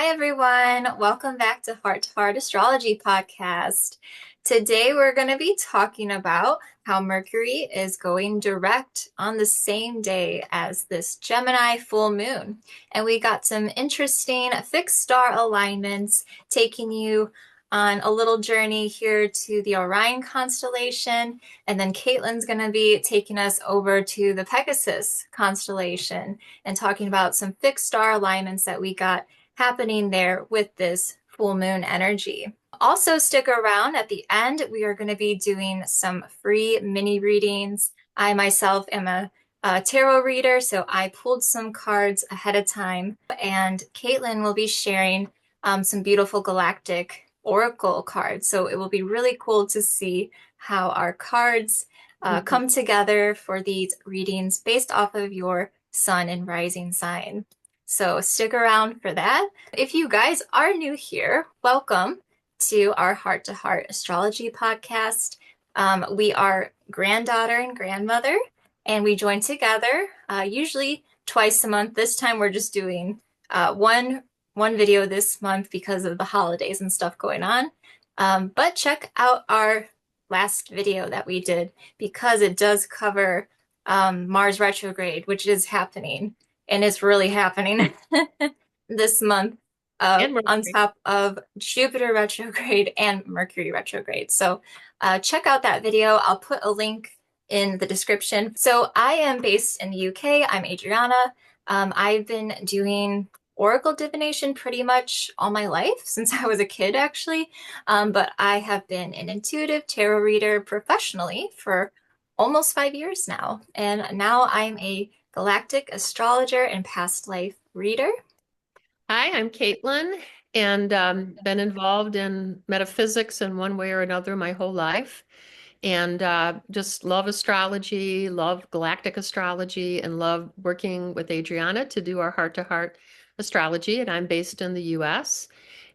Hi, everyone. Welcome back to Heart Astrology Podcast. Today, we're going to be talking about how Mercury is going direct on the same day as this Gemini full moon. And we got some interesting fixed star alignments taking you on a little journey here to the Orion constellation. And then Caitlin's going to be taking us over to the Pegasus constellation and talking about some fixed star alignments that we got happening there with this full moon energy. Also, stick around at the end. We are going to be doing some free mini readings. I myself am a tarot reader, so I pulled some cards ahead of time, and Caitlin will be sharing some beautiful galactic oracle cards. So it will be really cool to see how our cards come together for these readings based off of your sun and rising sign. So stick around for that. If you guys are new here, welcome to our Heart to Heart Astrology Podcast. We are Granddaughter and Grandmother, and we join together usually twice a month. This time we're just doing one video this month because of the holidays and stuff going on. But check out our last video that we did because it does cover Mars retrograde, which is happening. And it's really happening this month on top of Jupiter retrograde and Mercury retrograde. So check out that video. I'll put a link in the description. So I am based in the UK. I'm Adriana. I've been doing oracle divination pretty much all my life since I was a kid, actually. But I have been an intuitive tarot reader professionally for almost 5 years now. And now I'm a galactic astrologer and past life reader. Hi, I'm Caitlin, and been involved in metaphysics in one way or another my whole life, and just love astrology, love galactic astrology, and love working with Adriana to do our heart-to-heart astrology. And I'm based in the U.S.,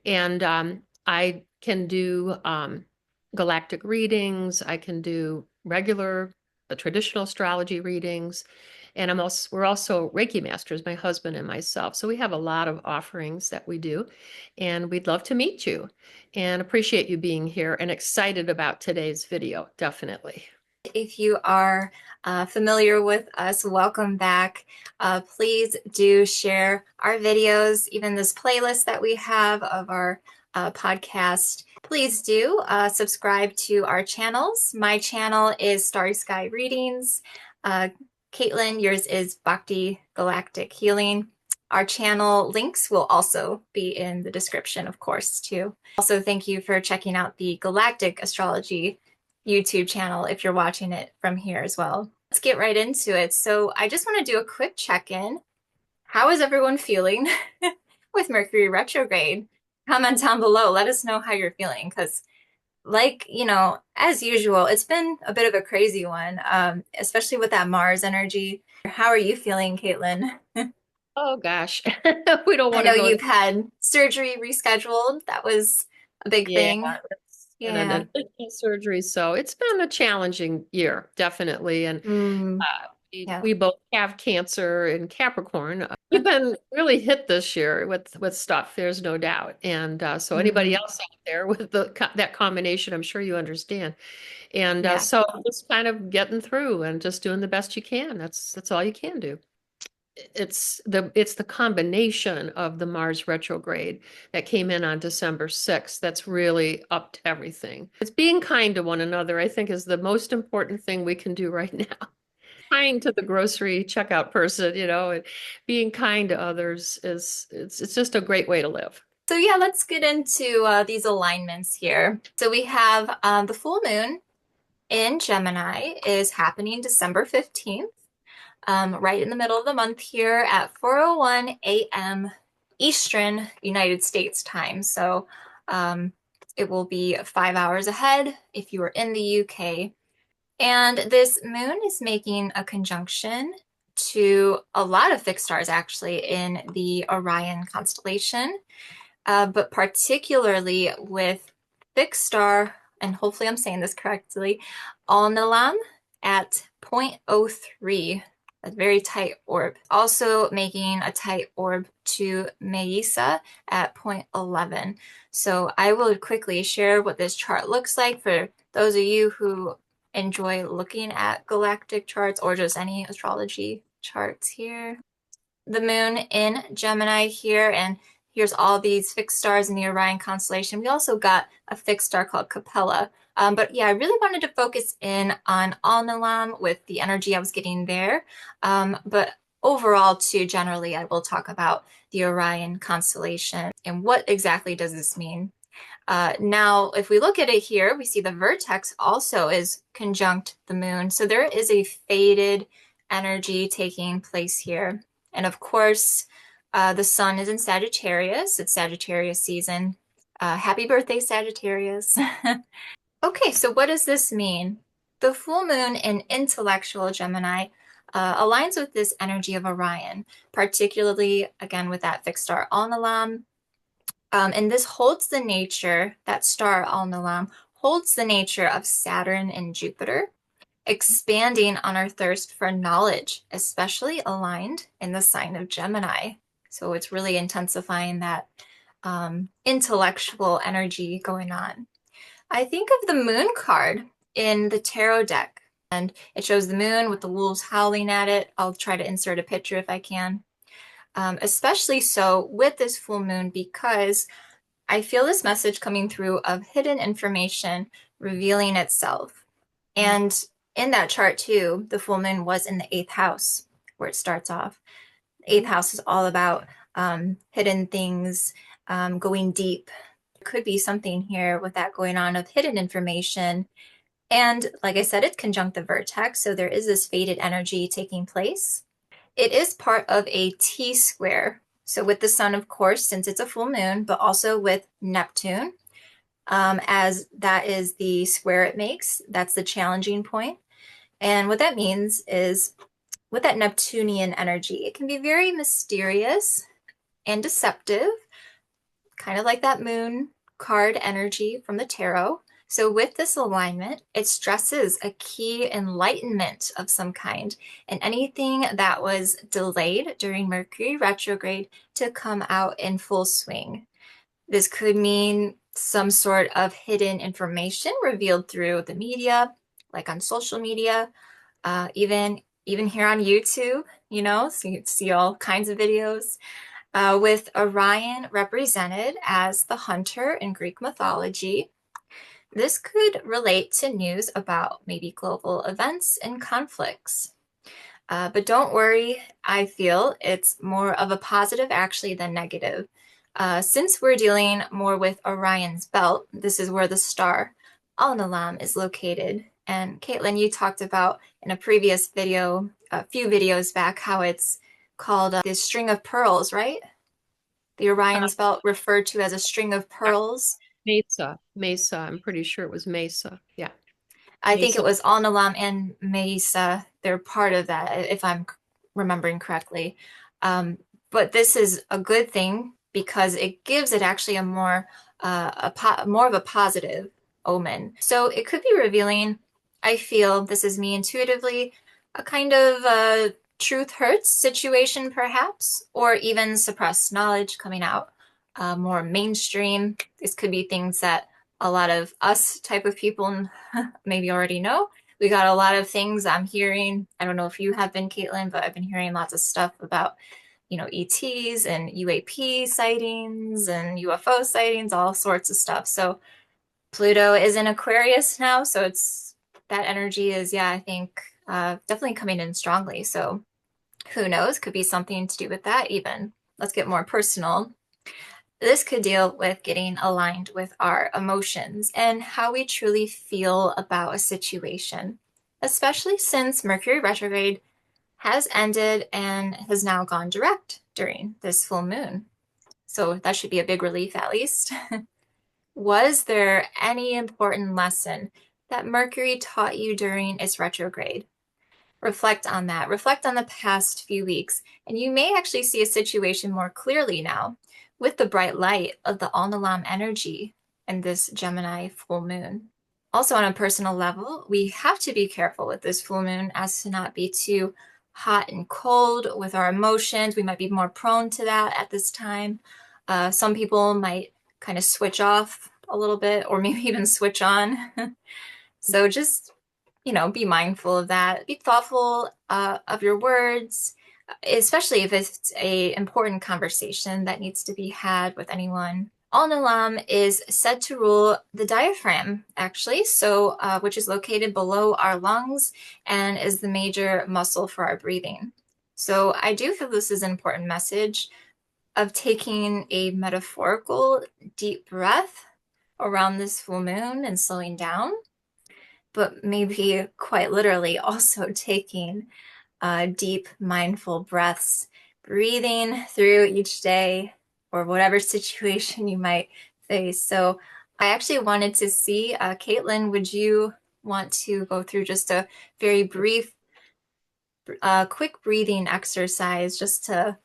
and I can do galactic readings. I can do regular traditional astrology readings. And we're also Reiki masters, my husband and myself. So we have a lot of offerings that we do, and we'd love to meet you and appreciate you being here and excited about today's video, definitely. If you are familiar with us, welcome back. Please do share our videos, even this playlist that we have of our podcast. Please do subscribe to our channels. My channel is StarrySkyReadings. Caitlin, yours is Bhakti Galactic Healing. Our channel links will also be in the description, of course, too. Also, thank you for checking out the Galactic Astrology YouTube channel if you're watching it from here as well. Let's get right into it. So I just want to do a quick check-in. How is everyone feeling with Mercury retrograde? Comment down below. Let us know how you're feeling because as usual, it's been a bit of a crazy one, especially with that Mars energy. How are you feeling, Caitlin? Oh, gosh. We don't want I to know go. you've had surgery rescheduled. That was a big thing. Yeah. And surgery. So it's been a challenging year, definitely. And we both have cancer in Capricorn. We've been really hit this year with stuff, there's no doubt. And so anybody else out there with that combination, I'm sure you understand. And so just kind of getting through and just doing the best you can. That's all you can do. It's the combination of the Mars retrograde that came in on December 6th that's really upped everything. It's being kind to one another, I think, is the most important thing we can do right now. Kind to the grocery checkout person, and being kind to others it's just a great way to live. So yeah, let's get into these alignments here. So we have the full moon in Gemini is happening December 15th, right in the middle of the month here at 4:01 a.m. Eastern United States time. So it will be 5 hours ahead if you are in the UK. And this moon is making a conjunction to a lot of fixed stars actually in the Orion constellation, but particularly with fixed star, and hopefully I'm saying this correctly, Alnilam at 0.03. a very tight orb. Also making a tight orb to Meisa at point 11. So I will quickly share what this chart looks like for those of you who enjoy looking at galactic charts or just any astrology charts here. The moon in Gemini here, and here's all these fixed stars in the Orion constellation. We also got a fixed star called Capella. But yeah, I really wanted to focus in on Alnilam with the energy I was getting there. But overall, too, generally, I will talk about the Orion constellation and what exactly does this mean. Now, if we look at it here, we see the vertex also is conjunct the moon. So there is a faded energy taking place here. And of course, the sun is in Sagittarius. It's Sagittarius season. Happy birthday, Sagittarius. Okay, so what does this mean? The full moon in intellectual Gemini aligns with this energy of Orion, particularly, again, with that fixed star Alnilam. And this holds the nature, that star Alnilam, holds the nature of Saturn and Jupiter, expanding on our thirst for knowledge, especially aligned in the sign of Gemini. So it's really intensifying that intellectual energy going on. I think of the moon card in the tarot deck, and it shows the moon with the wolves howling at it. I'll try to insert a picture if I can. Especially so with this full moon, because I feel this message coming through of hidden information revealing itself. And in that chart too, the full moon was in the 8th house where it starts off. The 8th house is all about hidden things, going deep. There could be something here with that going on of hidden information. And like I said, it's conjunct the vertex, so there is this faded energy taking place. It is part of a T-square. So with the sun, of course, since it's a full moon, but also with Neptune, as that is the square it makes. That's the challenging point. And what that means is with that Neptunian energy, it can be very mysterious and deceptive, kind of like that moon card energy from the tarot. So with this alignment, it stresses a key enlightenment of some kind and anything that was delayed during Mercury retrograde to come out in full swing. This could mean some sort of hidden information revealed through the media, like on social media, even here on YouTube, so you see all kinds of videos. With Orion represented as the hunter in Greek mythology. This could relate to news about maybe global events and conflicts. But don't worry, I feel it's more of a positive actually than negative. Since we're dealing more with Orion's belt, this is where the star Alnilam is located. And Caitlin, you talked about in a previous video, a few videos back, how it's called this string of pearls, right? The Orion's belt referred to as a string of pearls. Mesa. I'm pretty sure it was Mesa. Yeah. I think it was Alnilam and Mesa. They're part of that, if I'm remembering correctly. But this is a good thing because it gives it actually a more of a positive omen. So it could be revealing, I feel, this is me intuitively, a kind of truth hurts situation perhaps, or even suppressed knowledge coming out more mainstream. This could be things that a lot of us type of people maybe already know. We got a lot of things I'm hearing. I don't know if you have been, Caitlin, but I've been hearing lots of stuff about, ETs and UAP sightings and UFO sightings, all sorts of stuff. So Pluto is in Aquarius now, so that energy is, I think, definitely coming in strongly. So who knows? Could be something to do with that even. Let's get more personal. This could deal with getting aligned with our emotions and how we truly feel about a situation, especially since Mercury retrograde has ended and has now gone direct during this full moon. So that should be a big relief at least. Was there any important lesson that Mercury taught you during its retrograde? Reflect on that. Reflect on the past few weeks, and you may actually see a situation more clearly now with the bright light of the Alnilam energy and this Gemini full moon. Also, on a personal level, we have to be careful with this full moon as to not be too hot and cold with our emotions. We might be more prone to that at this time. Some people might kind of switch off a little bit or maybe even switch on. So just, be mindful of that. Be thoughtful of your words, especially if it's a important conversation that needs to be had with anyone. Alnilam is said to rule the diaphragm, actually, so which is located below our lungs and is the major muscle for our breathing. So I do feel this is an important message of taking a metaphorical deep breath around this full moon and slowing down, but maybe quite literally also taking deep, mindful breaths, breathing through each day or whatever situation you might face. So I actually wanted to see, Caitlin, would you want to go through just a very brief, quick breathing exercise just to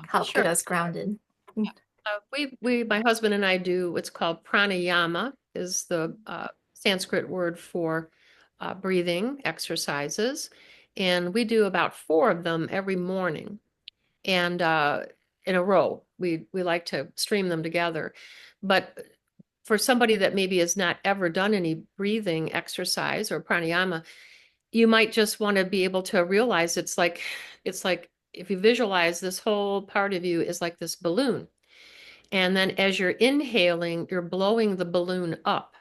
help get us grounded? My husband and I do what's called pranayama, is the Sanskrit word for breathing exercises. And we do about 4 of them every morning and in a row. We like to stream them together. But for somebody that maybe has not ever done any breathing exercise or pranayama, you might just want to be able to realize it's like if you visualize this whole part of you is like this balloon. And then as you're inhaling, you're blowing the balloon up.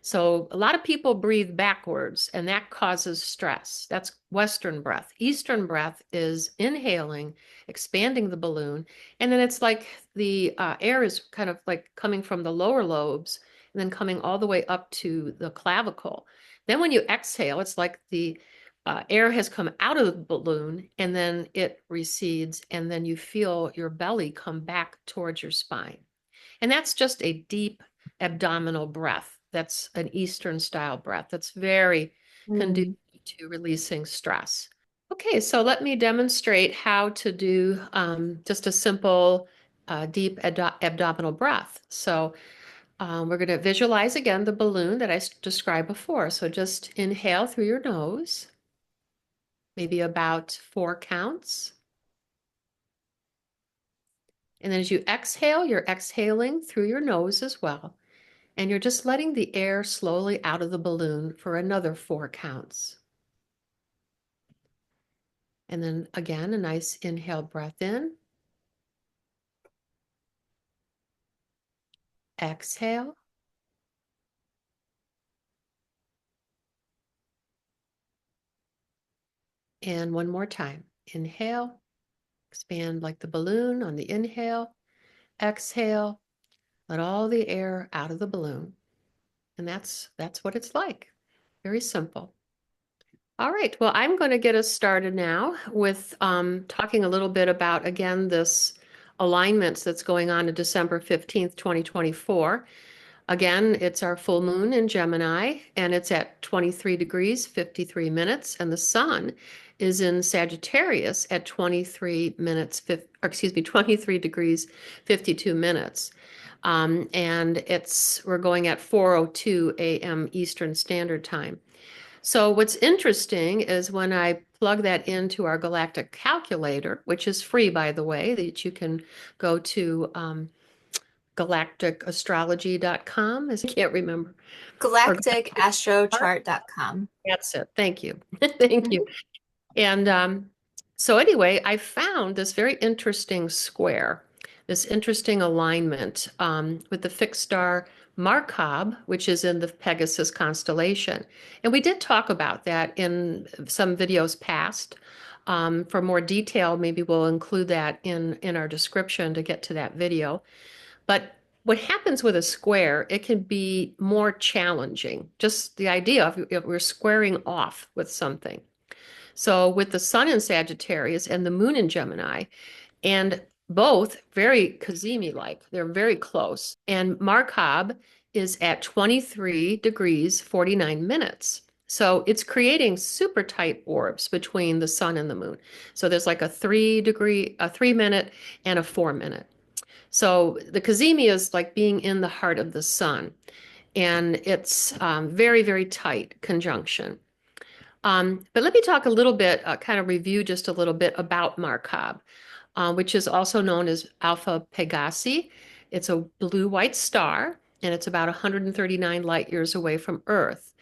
So a lot of people breathe backwards, and that causes stress. That's Western breath. Eastern breath is inhaling, expanding the balloon, and then it's like the air is kind of like coming from the lower lobes and then coming all the way up to the clavicle. Then when you exhale, it's like the air has come out of the balloon and then it recedes, and then you feel your belly come back towards your spine. And that's just a deep abdominal breath. That's an Eastern style breath. That's very conducive to releasing stress. Okay, so let me demonstrate how to do just a simple deep abdominal breath. So we're going to visualize again the balloon that I described before. So just inhale through your nose, maybe about 4 counts. And then as you exhale, you're exhaling through your nose as well. And you're just letting the air slowly out of the balloon for another 4 counts. And then again, a nice inhale breath in. Exhale. And one more time. Inhale. Expand like the balloon on the inhale. Exhale. Let all the air out of the balloon. And that's what it's like. Very simple. All right, well, I'm going to get us started now with talking a little bit about, again, this alignments that's going on December 15th, 2024. Again, it's our full moon in Gemini, and it's at 23 degrees, 53 minutes, and the sun is in Sagittarius at 23 degrees, 52 minutes. And we're going at 4:02 a.m. Eastern Standard Time. So what's interesting is when I plug that into our Galactic calculator, which is free, by the way, that you can go to galacticastrology.com, as I can't remember. GalacticAstroChart.com. That's it. Thank you. Thank you. And so anyway, I found this very interesting square, this interesting alignment with the fixed star Markab, which is in the Pegasus constellation. And we did talk about that in some videos past. For more detail, maybe we'll include that in our description to get to that video. But what happens with a square, it can be more challenging. Just the idea of if we're squaring off with something. So with the sun in Sagittarius and the moon in Gemini, and both very Cazimi-like, they're very close. And Markab is at 23 degrees, 49 minutes. So it's creating super tight orbs between the sun and the moon. So there's like a 3-minute and a 4-minute. So the Cazimi is like being in the heart of the sun. And it's very, very tight conjunction. But let me talk a little bit, kind of review just a little bit about Markab, which is also known as Alpha Pegasi. It's a blue-white star, and it's about 139 light years away from Earth.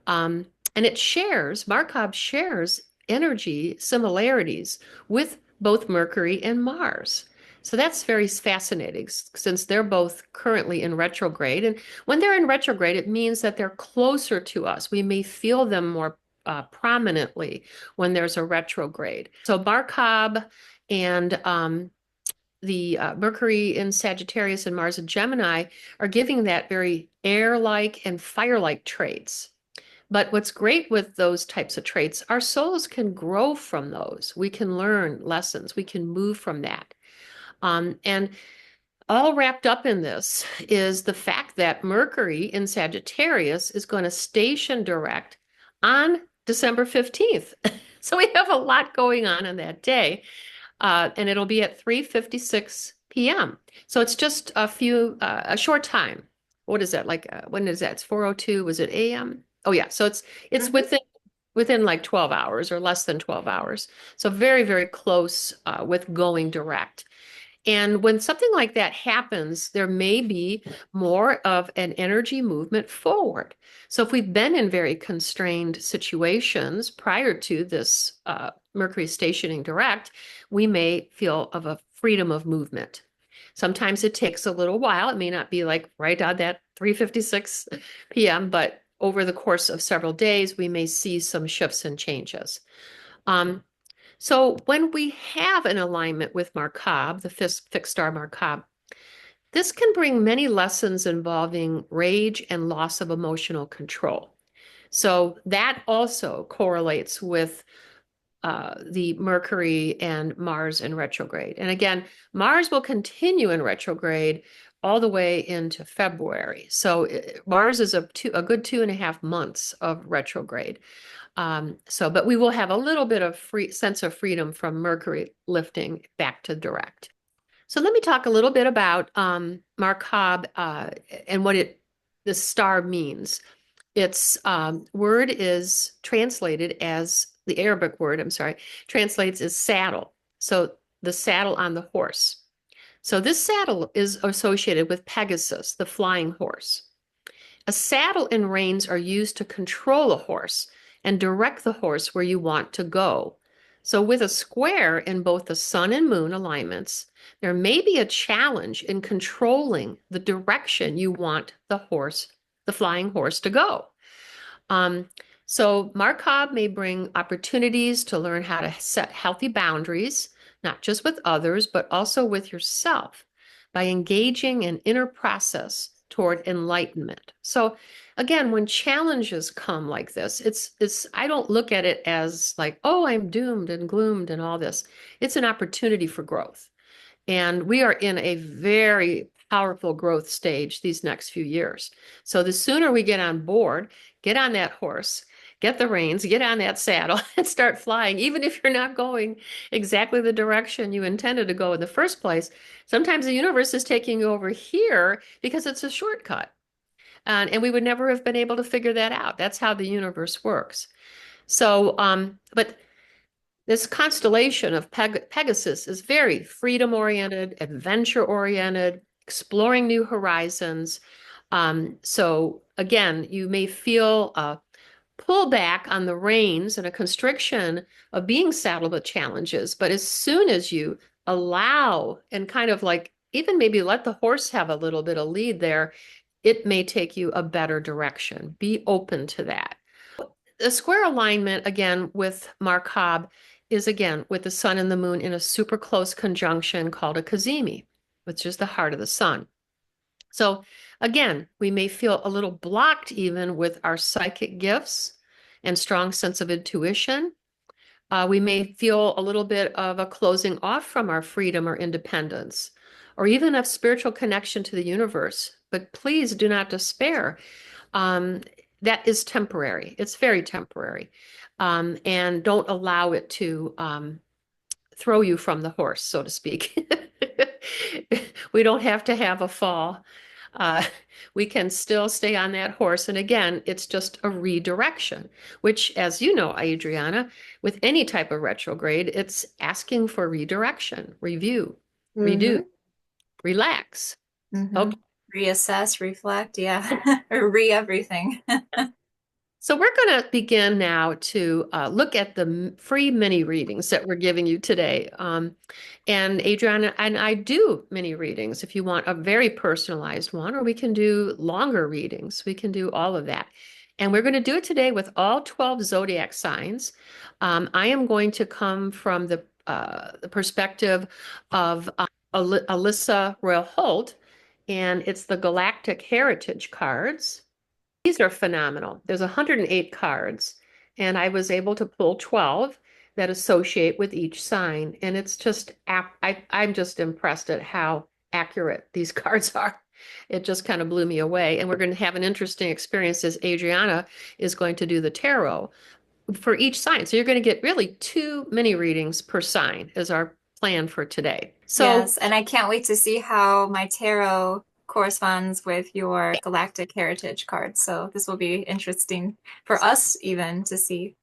Um, and Markab shares energy similarities with both Mercury and Mars. So that's very fascinating since they're both currently in retrograde. And when they're in retrograde, it means that they're closer to us. We may feel them more prominently when there's a retrograde. So Markab and the Mercury in Sagittarius and Mars in Gemini are giving that very air-like and fire-like traits. But what's great with those types of traits, our souls can grow from those. We can learn lessons. We can move from that. And all wrapped up in this is the fact that Mercury in Sagittarius is going to station direct on December 15th. So we have a lot going on that day. And it'll be at 3:56 p.m. So it's just a short time. What is that? Like, when is that? It's 4:02. Was it a.m.? Oh yeah. So it's within like 12 hours or less than 12 hours. So very, very close with going direct. And when something like that happens, there may be more of an energy movement forward. So if we've been in very constrained situations prior to this Mercury stationing direct, we may feel of a freedom of movement. Sometimes it takes a little while. It may not be like right on that 3:56 p.m., but over the course of several days, we may see some shifts and changes. So when we have an alignment with Markab, the fixed star Markab, this can bring many lessons involving rage and loss of emotional control. So that also correlates with the Mercury and Mars in retrograde. And again, Mars will continue in retrograde all the way into February. So Mars is a good 2.5 months of retrograde. But we will have a little bit of sense of freedom from Mercury lifting back to direct. So let me talk a little bit about Markab and what the star means. Its word is translated as the Arabic word, I'm sorry, translates as saddle. So the saddle on the horse. So this saddle is associated with Pegasus, the flying horse. A saddle and reins are used to control a horse and direct the horse where you want to go. So with a square in both the sun and moon alignments, there may be a challenge in controlling the direction you want the flying horse to go. So Markab may bring opportunities to learn how to set healthy boundaries, not just with others, but also with yourself by engaging an inner process toward enlightenment. So again, when challenges come like this, I don't look at it as like, oh, I'm doomed and gloomed and all this. It's an opportunity for growth. And we are in a very powerful growth stage these next few years. So the sooner we get on board, get on that horse, get the reins, get on that saddle and start flying, even if you're not going exactly the direction you intended to go in the first place. Sometimes the universe is taking you over here because it's a shortcut. And we would never have been able to figure that out. That's how the universe works. So, but this constellation of Pegasus is very freedom-oriented, adventure-oriented, exploring new horizons. So again, you may feel a pull back on the reins and a constriction of being saddled with challenges. But as soon as you allow and kind of like even maybe let the horse have a little bit of lead there, it may take you a better direction. Be open to that. The square alignment, again, with Markab is, again, with the sun and the moon in a super close conjunction called a cazimi, which is the heart of the sun. So again, we may feel a little blocked even with our psychic gifts and strong sense of intuition. We may feel a little bit of a closing off from our freedom or independence, or even a spiritual connection to the universe. But please do not despair. That is temporary. It's very temporary. And don't allow it to throw you from the horse, so to speak. We don't have to have a fall. uh, we can still stay on that horse. And again, it's just a redirection, which, as you know, Adriana, with any type of retrograde, it's asking for redirection, review, redo, Mm-hmm. relax. Mm-hmm. Okay. Reassess, reflect, yeah, or everything. So we're going to begin now to look at the free mini readings that we're giving you today. And Adriana and I do mini readings if you want a very personalized one, or we can do longer readings. We can do all of that. And we're going to do it today with all 12 zodiac signs. I am going to come from the perspective of Alyssa Royal Holt, and it's the Galactic Heritage cards. These are phenomenal. There's 108 cards, and I was able to pull 12 that associate with each sign. And it's just, I'm just impressed at how accurate these cards are. It just kind of blew me away. And we're going to have an interesting experience as Adriana is going to do the tarot for each sign. So you're going to get really 2 mini readings per sign is our plan for today. So Yes, and I can't wait to see how my tarot corresponds with your Galactic Heritage card. So this will be interesting for us even to see.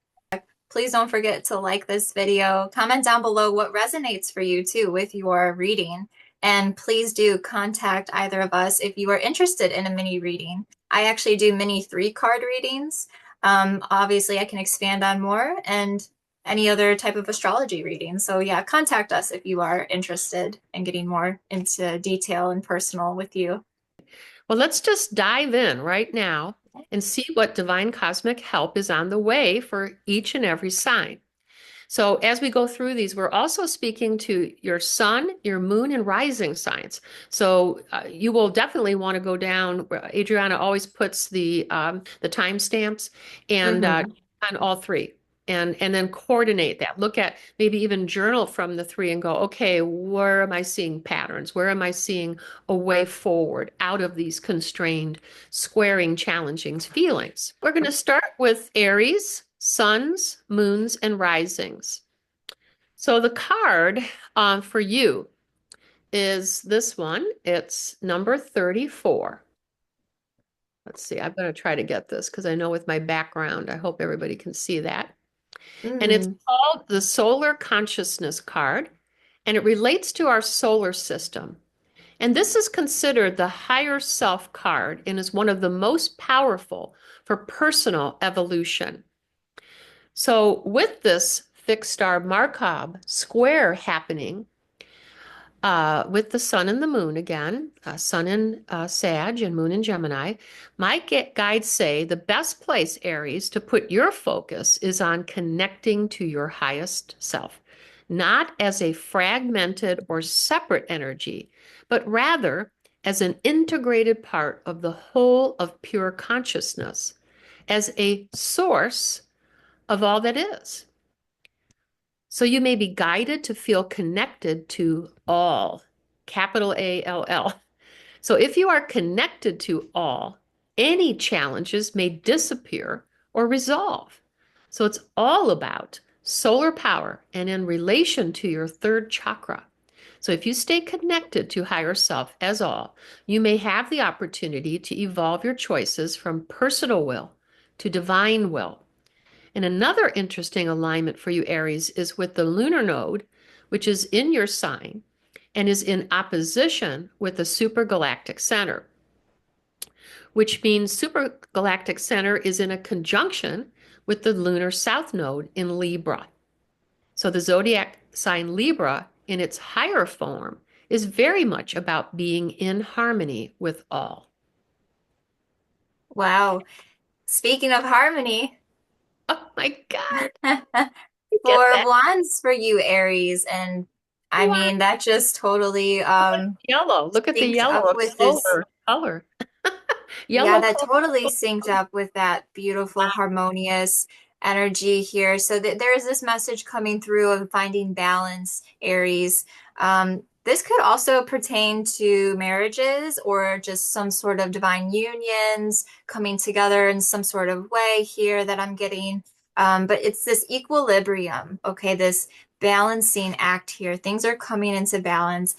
Please don't forget to like this video. Comment down below what resonates for you too with your reading. And please do contact either of us if you are interested in a mini reading. I actually do mini 3-card readings. Obviously, I can expand on more and any other type of astrology reading. So yeah, contact us if you are interested in getting more into detail and personal with you. well, let's just dive in right now and see what divine cosmic help is on the way for each and every sign. So, as we go through these, we're also speaking to your sun, your moon, and rising signs. So, you will definitely want to go down. Adriana always puts the timestamps and Mm-hmm. on all 3. And then coordinate that. Look at maybe even journal from the 3 and go, okay, where am I seeing patterns? Where am I seeing a way forward out of these constrained, squaring, challenging feelings? We're going to start with Aries, suns, moons, and risings. So the card for you is this one. It's number 34. Let's see, I'm going to try to get this because I know with my background, I hope everybody can see that. And it's Mm. called the Solar Consciousness card, and it relates to our solar system. And this is considered the higher self card and is one of the most powerful for personal evolution. So, with this fixed star Markab square happening with the sun and the moon again, sun in Sag and moon in Gemini, my guides say the best place, Aries, to put your focus is on connecting to your highest self, not as a fragmented or separate energy, but rather as an integrated part of the whole of pure consciousness, as a source of all that is. So you may be guided to feel connected to all, capital ALL. So if you are connected to all, any challenges may disappear or resolve. So it's all about solar power and in relation to your 3rd chakra. So if you stay connected to higher self as all, you may have the opportunity to evolve your choices from personal will to divine will. And another interesting alignment for you, Aries, is with the lunar node, which is in your sign and is in opposition with the supergalactic center, which means supergalactic center is in a conjunction with the lunar south node in Libra. So the zodiac sign Libra in its higher form is very much about being in harmony with all. Wow. Speaking of harmony, Oh my God, you get 4 of that? Wands for you, Aries. And I What? mean, that just totally Yellow. Look at the synced yellow up of with this. solar color. Yeah, Yellow that color. totally synced up with that beautiful, harmonious energy here. So there is this message coming through of finding balance, Aries. This could also pertain to marriages or just some sort of divine unions coming together in some sort of way here that I'm getting. But it's this equilibrium, okay, this balancing act here. Things are coming into balance.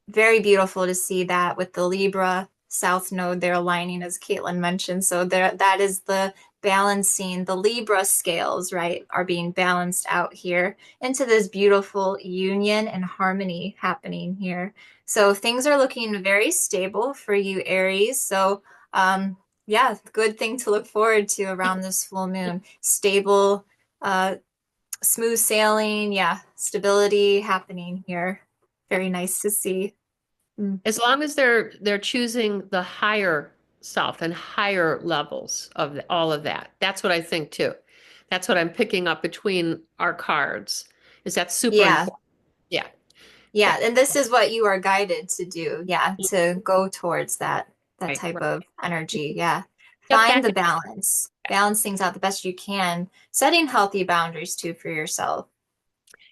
Very beautiful to see that with the Libra south node there aligning, as Caitlin mentioned. So there, that is the balancing, the Libra scales, right, are being balanced out here into this beautiful union and harmony happening here. So things are looking very stable for you, Aries. So yeah, good thing to look forward to around this full moon. Stable, smooth sailing, yeah, stability happening here. Very nice to see. As long as they're choosing the higher self and higher levels of all of that. That's what I think too. That's what I'm picking up between our cards. Is that super Yeah, important? Yeah. yeah, Yeah. and this is what you are guided to do. Yeah, to go towards that Right. type Right. of energy. Yeah. Get Find back. the balance. Balance things out the best you can. Setting healthy boundaries too for yourself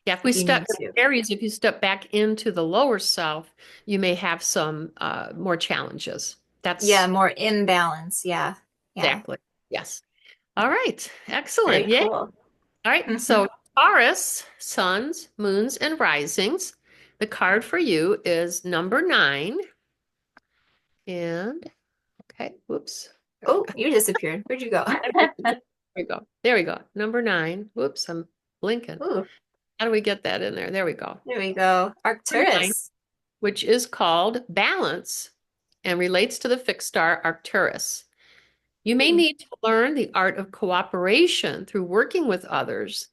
Yeah, if we if you step need to. Aries, if you step back into the lower self, you may have some more challenges. Yeah, That's more imbalance. Yeah. Yeah. exactly. Yes. All right. Excellent. Very Yeah. cool. All right. So Taurus, suns, moons, and risings. The card for you is number 9. And okay, whoops. Oh, you disappeared. Where'd you go? There we go. There we go. Number 9. Whoops, I'm blinking. Ooh, How do we get that in there? There we go. there we go. Number 9, Arcturus. which is called balance and relates to the fixed star Arcturus. You may Hmm. need to learn the art of cooperation through working with others.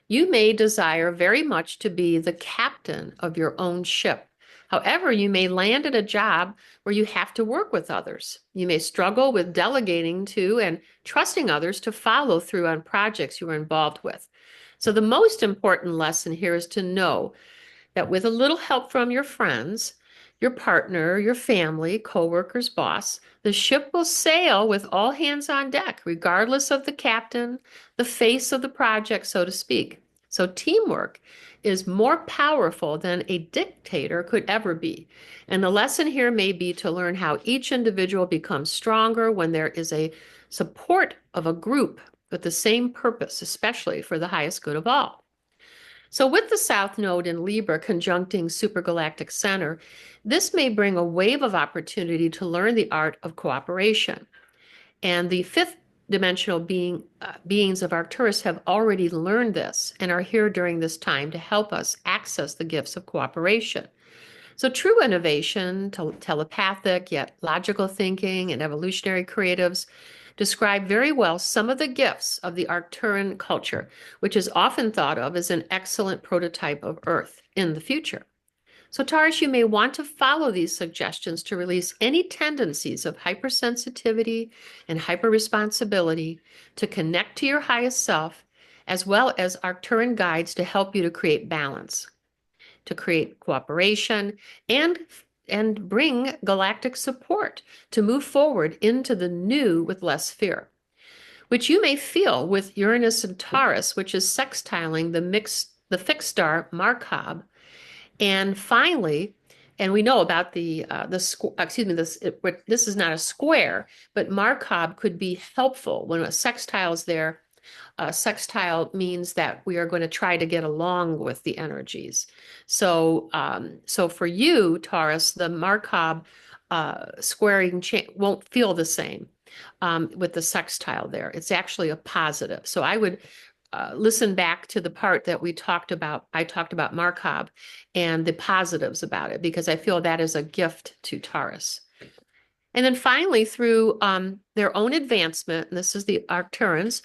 You may desire very much to be the captain of your own ship. However, you may land at a job where you have to work with others. You may struggle with delegating to and trusting others to follow through on projects you are involved with. So, the most important lesson here is to know that with a little help from your friends, your partner, your family, coworkers, boss, the ship will sail with all hands on deck, regardless of the captain, the face of the project, so to speak. So teamwork is more powerful than a dictator could ever be. And the lesson here may be to learn how each individual becomes stronger when there is a support of a group with the same purpose, especially for the highest good of all. So, with the South Node in Libra conjuncting supergalactic center, this may bring a wave of opportunity to learn the art of cooperation. And the fifth dimensional beings of Arcturus have already learned this and are here during this time to help us access the gifts of cooperation. So, true innovation, telepathic yet logical thinking, and evolutionary creatives describe very well some of the gifts of the Arcturian culture, which is often thought of as an excellent prototype of Earth in the future. So, Taurus, you may want to follow these suggestions to release any tendencies of hypersensitivity and hyperresponsibility to connect to your highest self, as well as Arcturian guides to help you to create balance, to create cooperation, and bring galactic support to move forward into the new with less fear, which you may feel with Uranus and Taurus, which is sextiling the fixed star Markab. And finally, and we know about this is not a square, but Markab could be helpful when a sextile is there. Sextile means that we are going to try to get along with the energies. So, so for you, Taurus, the Markab squaring won't feel the same with the sextile there. It's actually a positive. So I would listen back to the part that we talked about. I talked about Markab and the positives about it because I feel that is a gift to Taurus. And then finally, through their own advancement, and this is the Arcturians,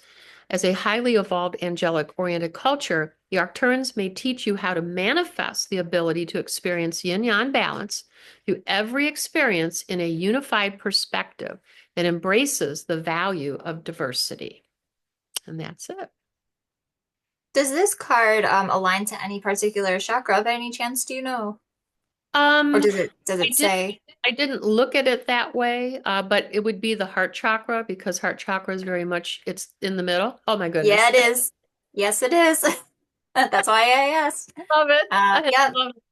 as a highly evolved angelic-oriented culture, the Arcturians may teach you how to manifest the ability to experience yin-yang balance through every experience in a unified perspective that embraces the value of diversity. And that's it. Does this card align to any particular chakra by any chance? Do you know? Or Um, does I it did say? I didn't look at it that way, but it would be the heart chakra because heart chakra is very much it's in the middle. Oh my Yeah, goodness. it is. Yes, it is. That's why I asked. Love it. I Yeah, love it.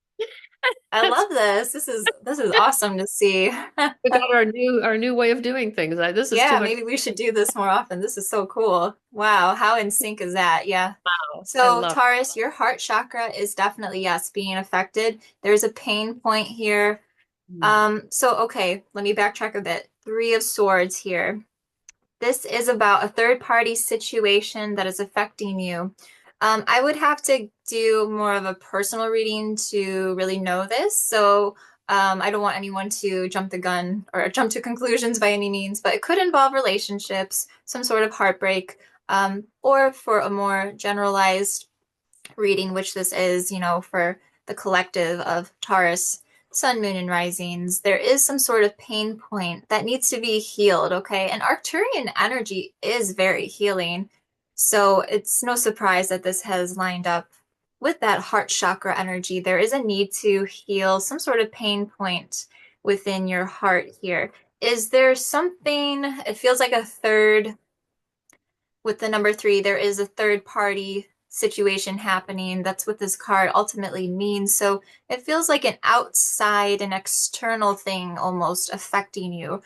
I That's love this. This is awesome to see. we got our new way of doing things. This is too Yeah, much. maybe we should do this more often. This is so cool. Wow, how in sync is that? Yeah. Wow. I So, love Taurus, your heart chakra is definitely, yes, being affected. There's a pain point here. Okay, let me backtrack a bit. Three of Swords here. This is about a third party situation that is affecting you. I would have to do more of a personal reading to really know this. So I don't want anyone to jump the gun or jump to conclusions by any means, but it could involve relationships, some sort of heartbreak, or for a more generalized reading, which this is, for the collective of Taurus, Sun, Moon, and Risings, there is some sort of pain point that needs to be healed, okay? And Arcturian energy is very healing. So it's no surprise that this has lined up with that heart chakra energy. There is a need to heal some sort of pain point within your heart here. Is there something, it feels like a third with the number three, there is a third party situation happening. That's what this card ultimately means. So it feels like an outside, an external thing almost affecting you.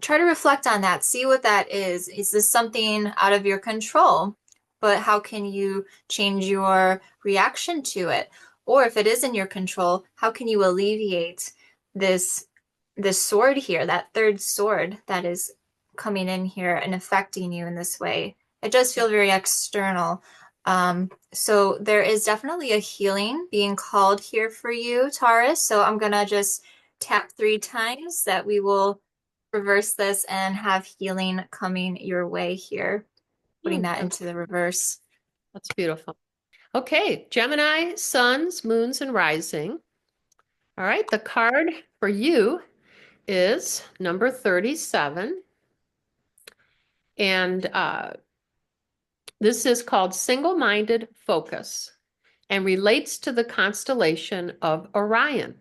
Try to reflect on that. See what that is. Is this something out of your control? But how can you change your reaction to it? Or if it is in your control, how can you alleviate this sword here, that third sword that is coming in here and affecting you in this way? It does feel very external. So there is definitely a healing being called here for you, Taurus. So I'm gonna just tap 3 times that we will reverse this and have healing coming your way here. Putting that into the reverse. That's beautiful. Okay, Gemini, suns, moons, and rising. All right, the card for you is number 37. And this is called Single-Minded Focus and relates to the constellation of Orion.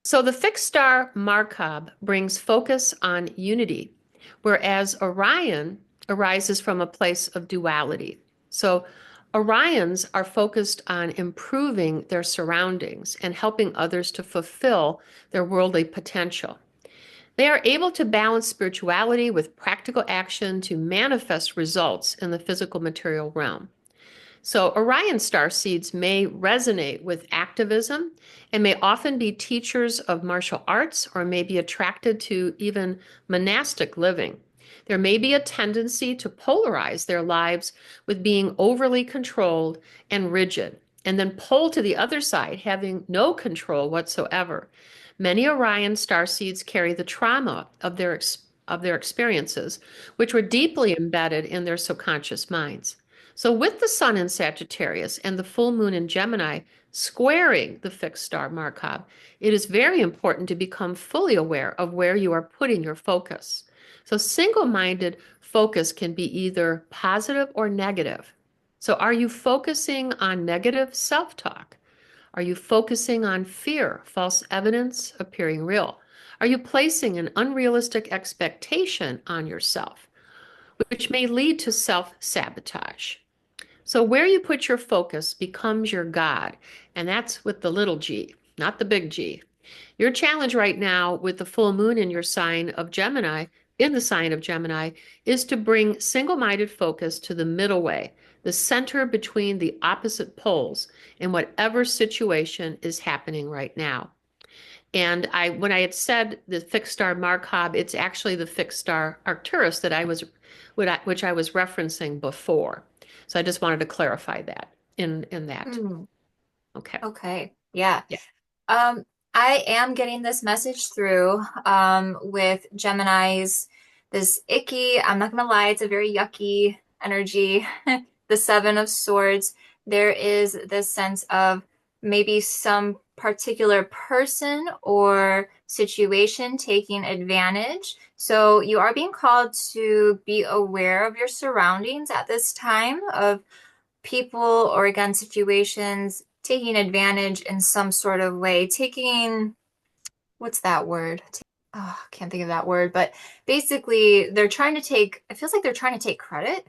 So the fixed star Markab brings focus on unity, whereas Orion arises from a place of duality. So Orions are focused on improving their surroundings and helping others to fulfill their worldly potential. They are able to balance spirituality with practical action to manifest results in the physical material realm. So Orion star seeds may resonate with activism and may often be teachers of martial arts or may be attracted to even monastic living. There may be a tendency to polarize their lives with being overly controlled and rigid, and then pull to the other side, having no control whatsoever. Many Orion star seeds carry the trauma of their experiences, which were deeply embedded in their subconscious minds. So with the sun in Sagittarius and the full moon in Gemini squaring the fixed star Markab, it is very important to become fully aware of where you are putting your focus. So single-minded focus can be either positive or negative. So are you focusing on negative self-talk? Are you focusing on fear, false evidence appearing real? Are you placing an unrealistic expectation on yourself, which may lead to self-sabotage? So where you put your focus becomes your God, and that's with the little g, not the big G. Your challenge right now with the full moon in your sign of Gemini, in the sign of Gemini, is to bring single-minded focus to the middle way, the center between the opposite poles in whatever situation is happening right now. And when I had said the fixed star Markab, it's actually the fixed star Arcturus which I was referencing before. So I just wanted to clarify that in that. Okay. Okay. Yeah. I am getting this message through with Gemini's, this icky, I'm not gonna lie, it's a very yucky energy. The Seven of Swords. There is this sense of maybe some particular person or situation taking advantage. So you are being called to be aware of your surroundings at this time, of people or again situations taking advantage in some sort of way, what's that word? Oh, I can't think of that word, but basically it feels like they're trying to take credit.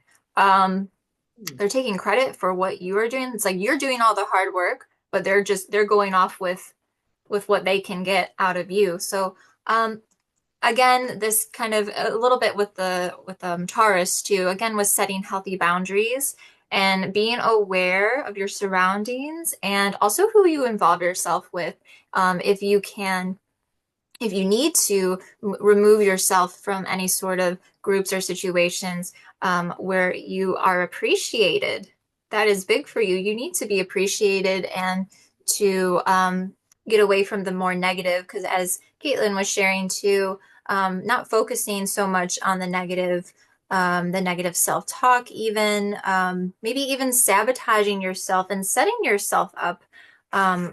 They're taking credit for what you are doing. It's like you're doing all the hard work, but they're going off with what they can get out of you. So again, this kind of a little bit with Taurus too, again, was setting healthy boundaries and being aware of your surroundings and also who you involve yourself with. If you can if you need to remove yourself from any sort of groups or situations where you are appreciated, that is big for you. You need to be appreciated and to get away from the more negative, because as Caitlin was sharing too, not focusing so much on the negative self-talk, even maybe even sabotaging yourself and setting yourself up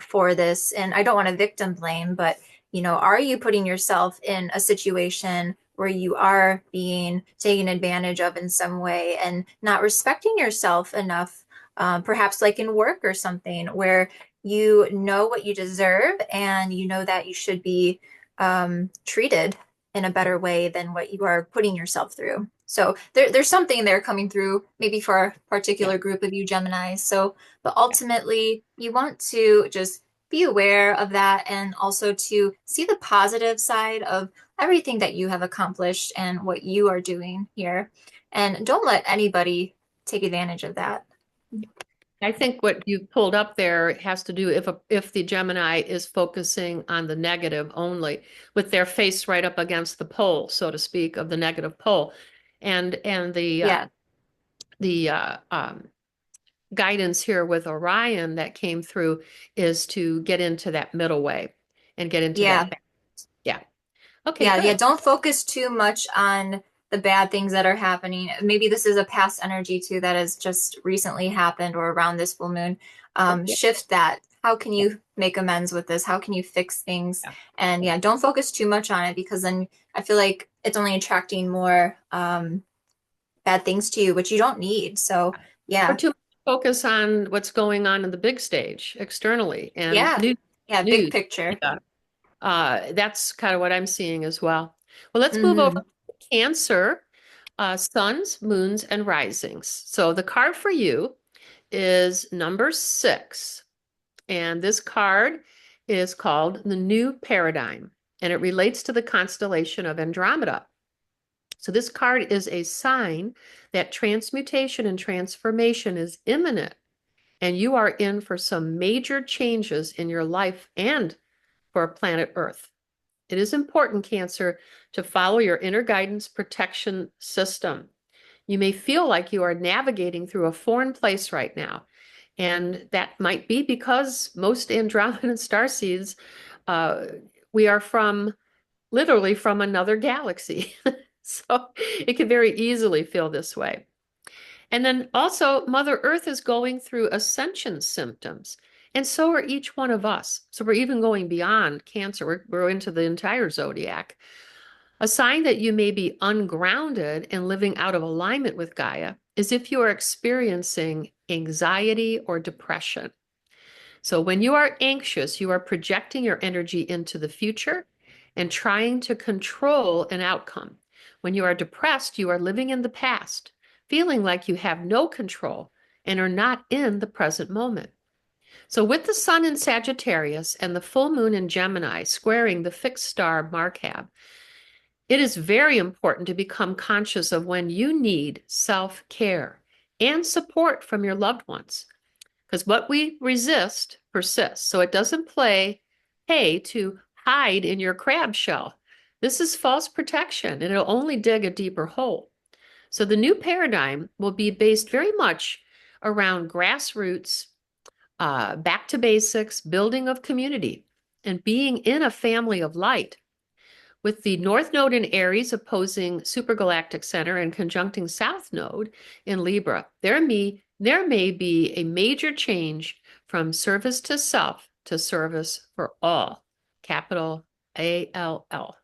for this. And I don't want to victim blame, but are you putting yourself in a situation where you are being taken advantage of in some way and not respecting yourself enough, perhaps like in work or something, where you know what you deserve and you know that you should be treated in a better way than what you are putting yourself through. So there's something there coming through, maybe for a particular group of you Geminis. So, but ultimately, you want to just be aware of that and also to see the positive side of everything that you have accomplished and what you are doing here. And don't let anybody take advantage of that. I think what you pulled up there has to do if the Gemini is focusing on the negative only, with their face right up against the pole, so to speak, of the negative pole, and Yeah. the guidance here with Orion that came through is to get into that middle way and get into Yeah. that balance. Yeah. Okay, Yeah. Yeah. good. Don't focus too much on the bad things that are happening. Maybe this is a past energy too that has just recently happened or around this full moon. Okay. Shift that. How can you make amends with this? How can you fix things? And yeah, don't focus too much on it, because then I feel like it's only attracting more bad things to you, which you don't need. So Or yeah. too much focus on what's going on in the big stage externally and Yeah. Yeah. Big news. picture. Yeah. That's kind of what I'm seeing as well. Well, let's move over Hmm. to Cancer, suns, moons, and risings. So the card for you is number 6. And this card is called the New Paradigm, and it relates to the constellation of Andromeda. So this card is a sign that transmutation and transformation is imminent, and you are in for some major changes in your life and for planet Earth. It is important, Cancer, to follow your inner guidance protection system. You may feel like you are navigating through a foreign place right now, and that might be because most Andromedan starseeds, uh, we are literally from another galaxy. So it can very easily feel this way. And then also, Mother Earth is going through ascension symptoms, and so are each one of us. So we're even going beyond Cancer. We're into the entire zodiac. A sign that you may be ungrounded and living out of alignment with Gaia is if you are experiencing anxiety or depression. So when you are anxious, you are projecting your energy into the future and trying to control an outcome. When you are depressed, you are living in the past, feeling like you have no control and are not in the present moment. So with the sun in Sagittarius and the full moon in Gemini squaring the fixed star Markab, it is very important to become conscious of when you need self-care and support from your loved ones. Because what we resist persists. So it doesn't pay to hide in your crab shell. This is false protection, and it'll only dig a deeper hole. So the new paradigm will be based very much around grassroots, back to basics, building of community, and being in a family of light. With the North Node in Aries opposing Supergalactic Center and conjuncting South Node in Libra, there may be a major change from service to self to service for all, capital ALL,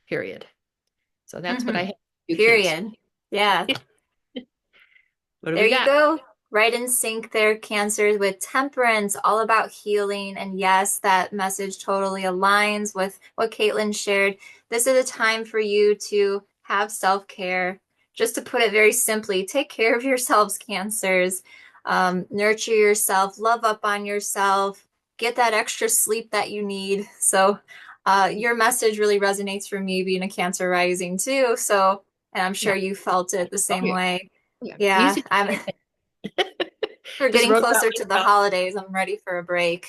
period. So that's what I Hmm. have for you, Cancer. Period. Yeah. What do There we you got? go. Right in sync there, Cancers, with temperance, all about healing. And yes, that message totally aligns with what Caitlin shared. This is a time for you to have self-care. Just to put it very simply, take care of yourselves, Cancers. Nurture yourself, love up on yourself, get that extra sleep that you need. So, your message really resonates for me being a Cancer rising too. So, and I'm sure Yeah. you felt it the Oh, same yeah. way. Yeah. Yeah, Easy. we're Just getting wrote that closer one to the down. holidays. I'm ready for a break.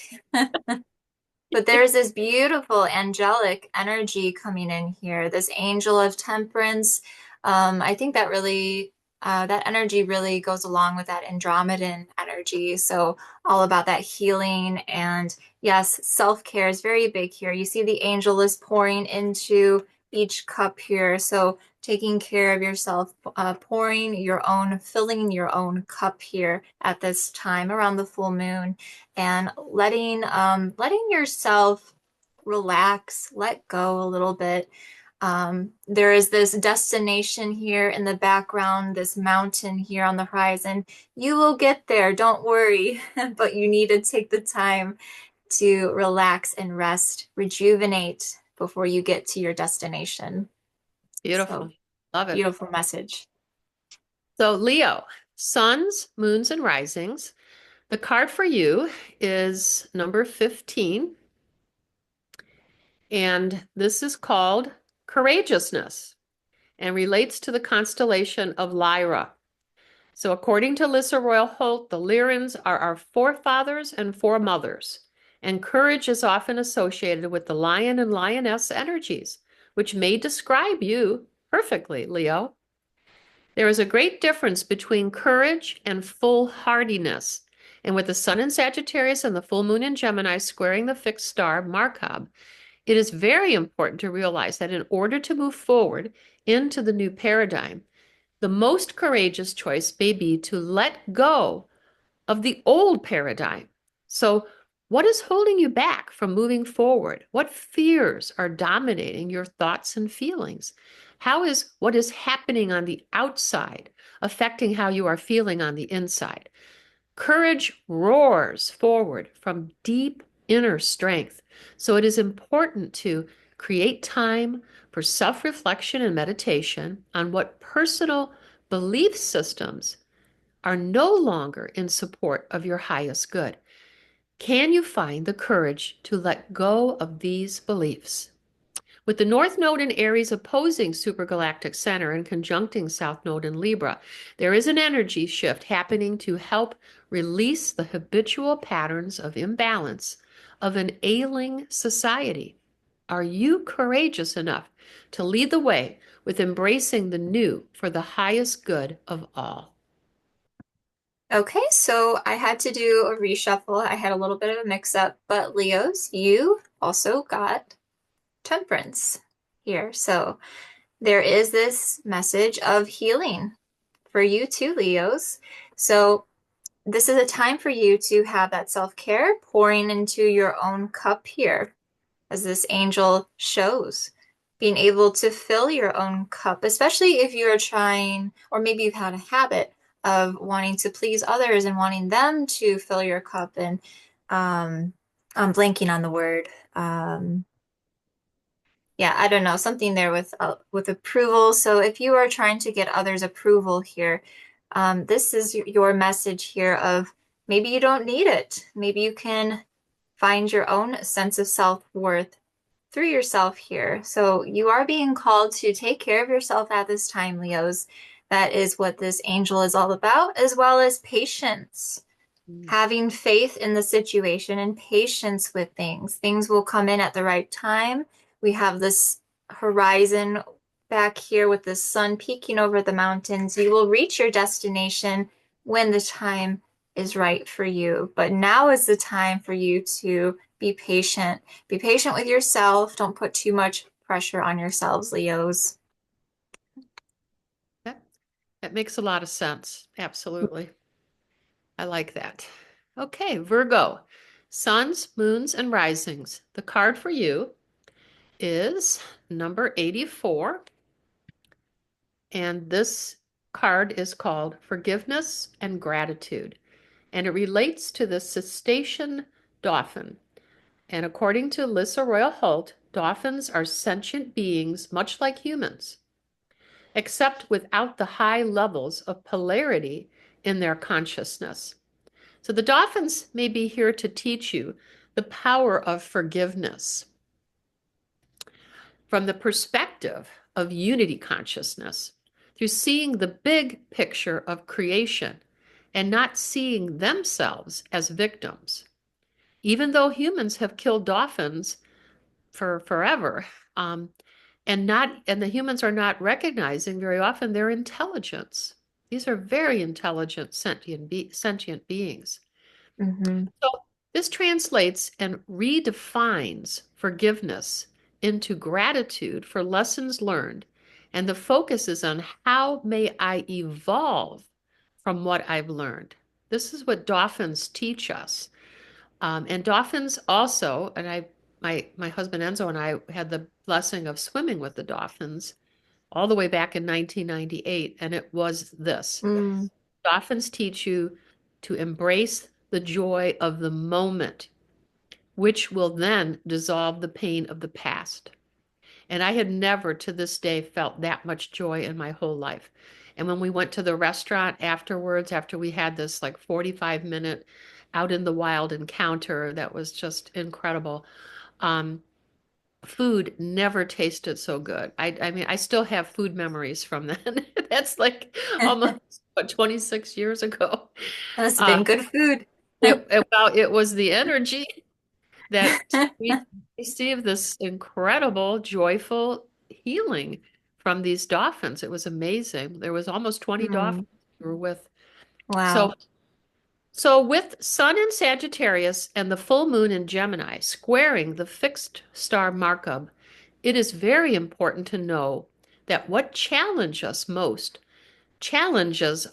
But there's this beautiful angelic energy coming in here, this angel of temperance. I think that really, that energy really goes along with that Andromedan energy. So all about that healing and yes, self-care is very big here. You see the angel is pouring into each cup here. So taking care of yourself, pouring your own, filling your own cup here at this time around the full moon and letting yourself relax, let go a little bit. There is this destination here in the background, this mountain here on the horizon. You will get there, don't worry, but you need to take the time to relax and rest, rejuvenate before you get to your destination. Beautiful. So, Love it. beautiful message. So, Leo, suns, moons, and risings. The card for you is number 15. And this is called courageousness and relates to the constellation of Lyra. So according to Lissa Royal Holt, the Lyrans are our forefathers and foremothers, and courage is often associated with the lion and lioness energies, which may describe you perfectly, Leo. There is a great difference between courage and foolhardiness, and with the sun in Sagittarius and the full moon in Gemini squaring the fixed star Markab, it is very important to realize that in order to move forward into the new paradigm, the most courageous choice may be to let go of the old paradigm. So, what is holding you back from moving forward? What fears are dominating your thoughts and feelings? How is what is happening on the outside affecting how you are feeling on the inside? Courage roars forward from deep inner strength. So it is important to create time for self-reflection and meditation on what personal belief systems are no longer in support of your highest good. Can you find the courage to let go of these beliefs? With the North Node in Aries opposing Supergalactic Center and conjuncting South Node in Libra, there is an energy shift happening to help release the habitual patterns of imbalance of an ailing society. Are you courageous enough to lead the way with embracing the new for the highest good of all? Okay, so I had to do a reshuffle. I had a little bit of a mix up, but Leos, you also got temperance here. So there is this message of healing for you too, Leos. So this is a time for you to have that self-care pouring into your own cup here, as this angel shows. Being able to fill your own cup, especially if you're trying, or maybe you've had a habit of wanting to please others and wanting them to fill your cup. And I'm blanking on the word. Yeah, I don't know, something there with approval. So if you are trying to get others' approval here, this is your message here of maybe you don't need it. Maybe you can find your own sense of self-worth through yourself here. So you are being called to take care of yourself at this time, Leos. That is what this angel is all about, as well as patience. Having faith in the situation and patience with things. Things will come in at the right time. We have this horizon back here with the sun peeking over the mountains. You will reach your destination when the time is right for you. But now is the time for you to be patient. Be patient with yourself. Don't put too much pressure on yourselves, Leos. That makes a lot of sense. Absolutely. I like that. Okay, Virgo, suns, moons, and risings. The card for you is number 84. And this card is called Forgiveness and Gratitude. And it relates to the cetacean dolphin. And according to Lissa Royal Holt, dolphins are sentient beings much like humans, except without the high levels of polarity in their consciousness. So the dolphins may be here to teach you the power of forgiveness from the perspective of unity consciousness, through seeing the big picture of creation and not seeing themselves as victims. even though humans have killed dolphins for forever. And the humans are not recognizing very often their intelligence. These are very intelligent sentient beings. Mm-hmm. So this translates and redefines forgiveness into gratitude for lessons learned. And the focus is on how may I evolve from what I've learned. This is what dolphins teach us. And dolphins also, and my husband Enzo and I had the blessing of swimming with the dolphins all the way back in 1998, and it was this. Mm. Dolphins teach you to embrace the joy of the moment, which will then dissolve the pain of the past. And I had never to this day felt that much joy in my whole life. And when we went to the restaurant afterwards, after we had this like 45-minute out in the wild encounter that was just incredible, food never tasted so good. I mean, I still have food memories from then. That's like almost 26 years ago. That must have Uh, been good food. it was the energy that we received this incredible, joyful healing from these dolphins. It was amazing. There was almost 20 Mm. dolphins we were with. So, Wow. so with Sun in Sagittarius and the full moon in Gemini squaring the fixed star Markab, it is very important to know that what challenges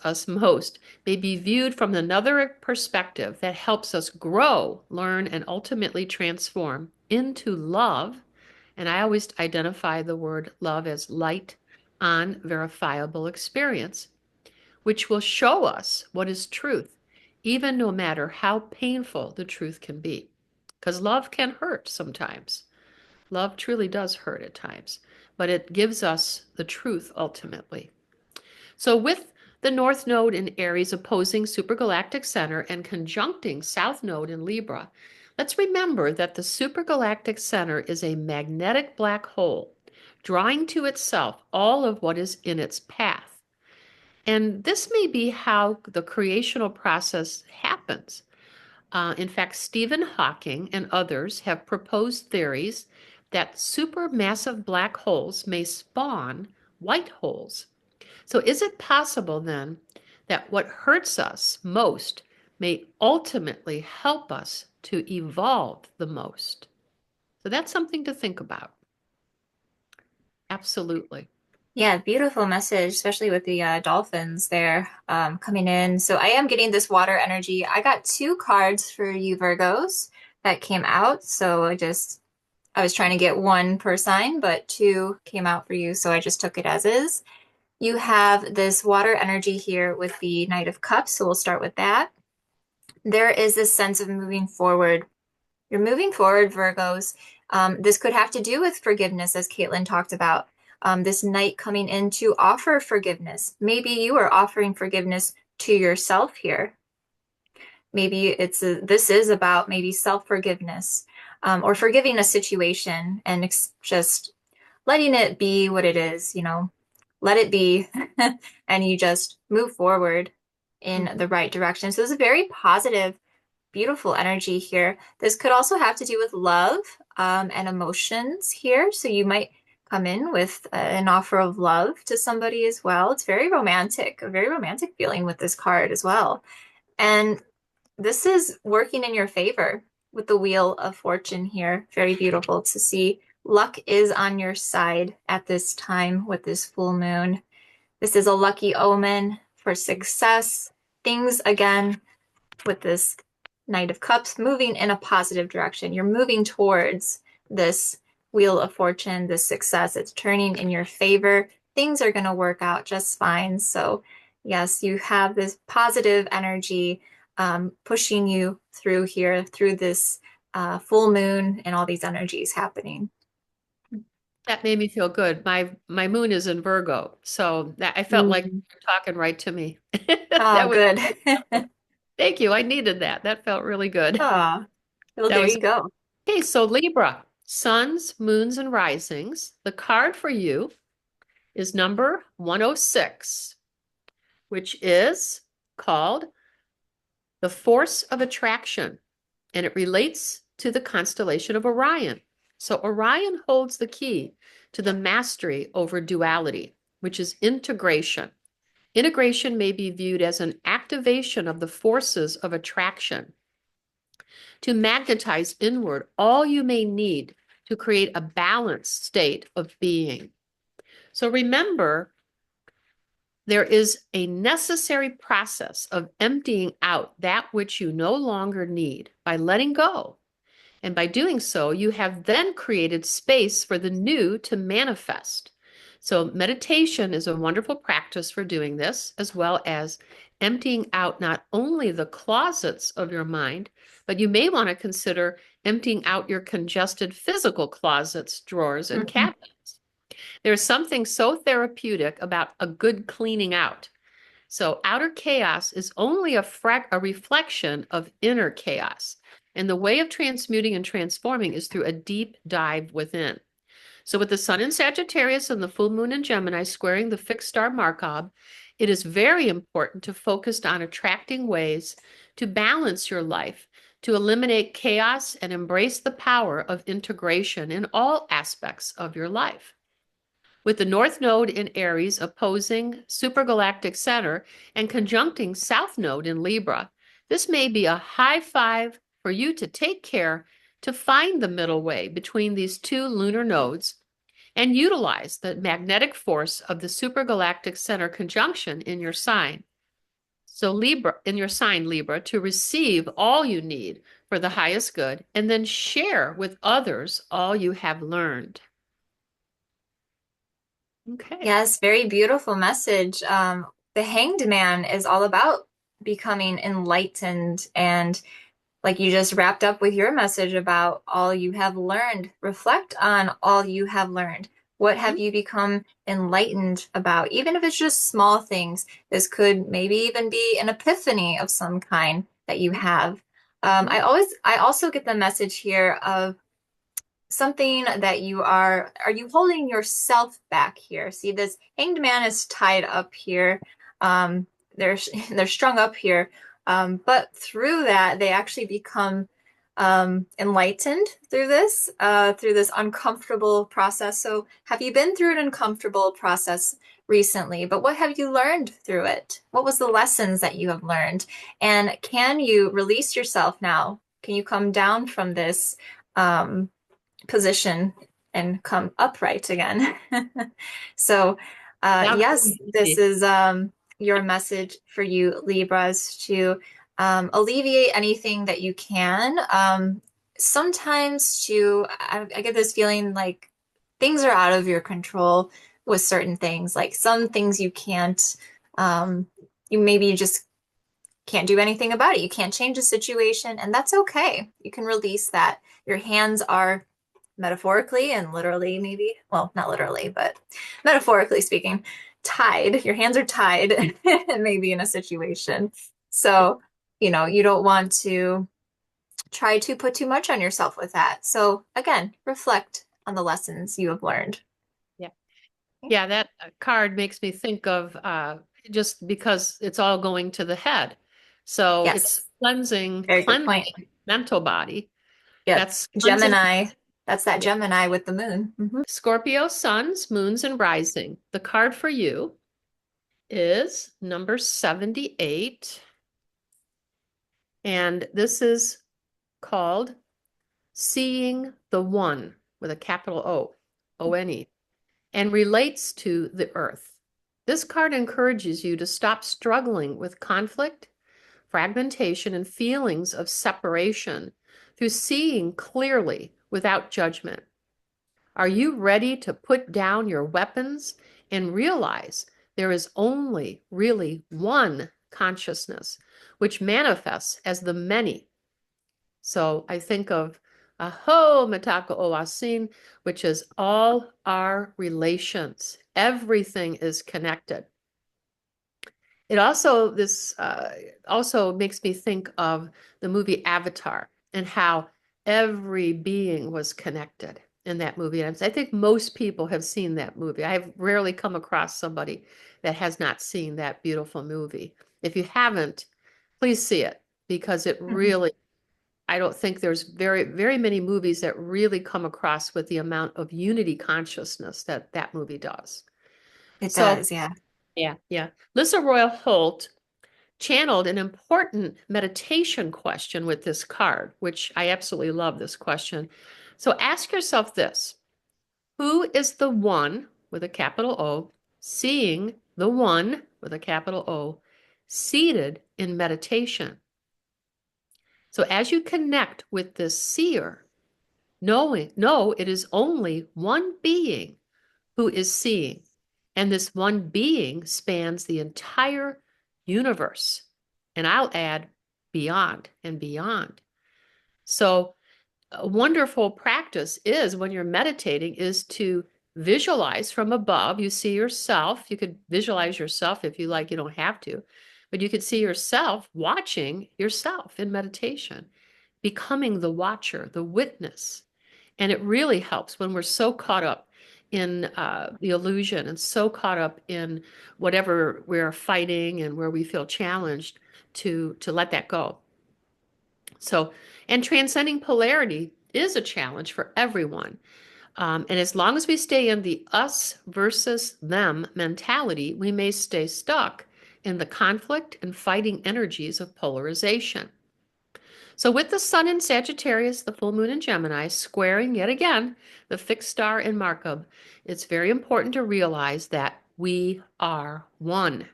us most may be viewed from another perspective that helps us grow, learn, and ultimately transform into love. And I always identify the word love as light on verifiable experience, which will show us what is truth, even no matter how painful the truth can be. Because love can hurt sometimes. Love truly does hurt at times, but it gives us the truth ultimately. So, with the North Node in Aries opposing supergalactic center and conjuncting South Node in Libra, let's remember that the supergalactic center is a magnetic black hole, drawing to itself all of what is in its path. And this may be how the creational process happens. In fact, Stephen Hawking and others have proposed theories that supermassive black holes may spawn white holes. So, is it possible then that what hurts us most may ultimately help us to evolve the most? So, that's something to think about. Absolutely. Yeah, beautiful message, especially with the dolphins there coming in. So I am getting this water energy. I got two cards for you Virgos that came out. So I was trying to get one per sign, but two came out for you. So I just took it as is. You have this water energy here with the Knight of Cups. So we'll start with that. There is this sense of moving forward. You're moving forward, Virgos. This could have to do with forgiveness, as Caitlin talked about. This night coming in to offer forgiveness. Maybe you are offering forgiveness to yourself here. Maybe this is about maybe self-forgiveness or forgiving a situation and just letting it be what it is, let it be. And you just move forward in the right direction. So it's a very positive, beautiful energy here. This could also have to do with love and emotions here. So you might come in with an offer of love to somebody as well. It's very romantic, a very romantic feeling with this card as well. And this is working in your favor with the Wheel of Fortune here. Very beautiful to see. Luck is on your side at this time with this full moon. This is a lucky omen for success. Things, again, with this Knight of Cups, moving in a positive direction. You're moving towards this Wheel of Fortune, this success. It's turning in your favor. Things are going to work out just fine. So, yes, you have this positive energy pushing you through here, through this full moon and all these energies happening. That made me feel good. My moon is in Virgo, so that I felt like you're talking right to me. Oh, That was good. Thank you. I needed that. That felt really good. Oh, well, That there was you go. okay. So Libra, suns, moons, and risings. The card for you is number 106, which is called the force of attraction. and it relates to the constellation of Orion. So Orion holds the key to the mastery over duality, which is integration. Integration may be viewed as an activation of the forces of attraction to magnetize inward all you may need to create a balanced state of being. So remember, there is a necessary process of emptying out that which you no longer need by letting go. And by doing so, you have then created space for the new to manifest. So meditation is a wonderful practice for doing this, as well as emptying out not only the closets of your mind, but you may want to consider emptying out your congested physical closets, drawers, and cabinets. There's something so therapeutic about a good cleaning out. So outer chaos is only a reflection of inner chaos. And the way of transmuting and transforming is through a deep dive within. So with the sun in Sagittarius and the full moon in Gemini squaring the fixed star Markab, it is very important to focus on attracting ways to balance your life, to eliminate chaos and embrace the power of integration in all aspects of your life. With the North Node in Aries opposing supergalactic center and conjuncting South Node in Libra, this may be a high five for you to take care to find the middle way between these two lunar nodes and utilize the magnetic force of the supergalactic center conjunction in your sign. So Libra, in your sign Libra, to receive all you need for the highest good and then share with others all you have learned. Okay. Yes, very beautiful message. The Hanged Man is all about becoming enlightened, and like you just wrapped up with your message about all you have learned. Reflect on all you have learned. What have you become enlightened about? Even if it's just small things, this could maybe even be an epiphany of some kind that you have. I also get the message here of something that are you holding yourself back here? See, this Hanged Man is tied up here. They're strung up here. But through that, they actually become enlightened through this uncomfortable process. So have you been through an uncomfortable process recently? But what have you learned through it? What was the lessons that you have learned? And can you release yourself now? Can you come down from this position and come upright again? So yes, this is your message for you Libras, to alleviate anything that you can. Sometimes I get this feeling like things are out of your control with certain things. Like some things you can't, you just can't do anything about it. You can't change the situation, and that's okay. You can release that. Your hands are metaphorically and literally, maybe, well, not literally, but metaphorically speaking, tied. Your hands are tied, maybe in a situation. So, you don't want to try to put too much on yourself with that. So again, reflect on the lessons you have learned. Yeah, that card makes me think of just because it's all going to the head. So Yes. it's cleansing mental body. Yeah, that's Gemini. That's that Gemini with the moon. Scorpio, suns, moons, and rising. The card for you is number 78. And this is called Seeing the One with a capital O, O-N-E, and relates to the earth. This card encourages you to stop struggling with conflict, fragmentation, and feelings of separation through seeing clearly without judgment. Are you ready to put down your weapons and realize there is only really one consciousness, which manifests as the many? So I think of Aho Matako Owasin, which is all our relations. Everything is connected. It also, also makes me think of the movie Avatar and how every being was connected in that movie. And I think most people have seen that movie. I've rarely come across somebody that has not seen that beautiful movie. If you haven't, please see it, because it really I don't think there's very, very many movies that really come across with the amount of unity consciousness that that movie does. It So, does, yeah. yeah. Lisa Royal Holt channeled an important meditation question with this card, which I absolutely love this question. So ask yourself this: who is the one with a capital O, seeing the one with a capital O, seated in meditation? So as you connect with this seer, know it is only one being who is seeing. And this one being spans the entire universe. And I'll add beyond and beyond. So a wonderful practice is when you're meditating is to visualize from above. You see yourself. You could visualize yourself if you like, you don't have to, but you could see yourself watching yourself in meditation, becoming the watcher, the witness. And it really helps when we're so caught up in the illusion and so caught up in whatever we're fighting and where we feel challenged to let that go. So, and transcending polarity is a challenge for everyone. And as long as we stay in the us versus them mentality, we may stay stuck in the conflict and fighting energies of polarization. So, with the sun in Sagittarius, the full moon in Gemini, squaring yet again the fixed star in Markab, it's very important to realize that we are one.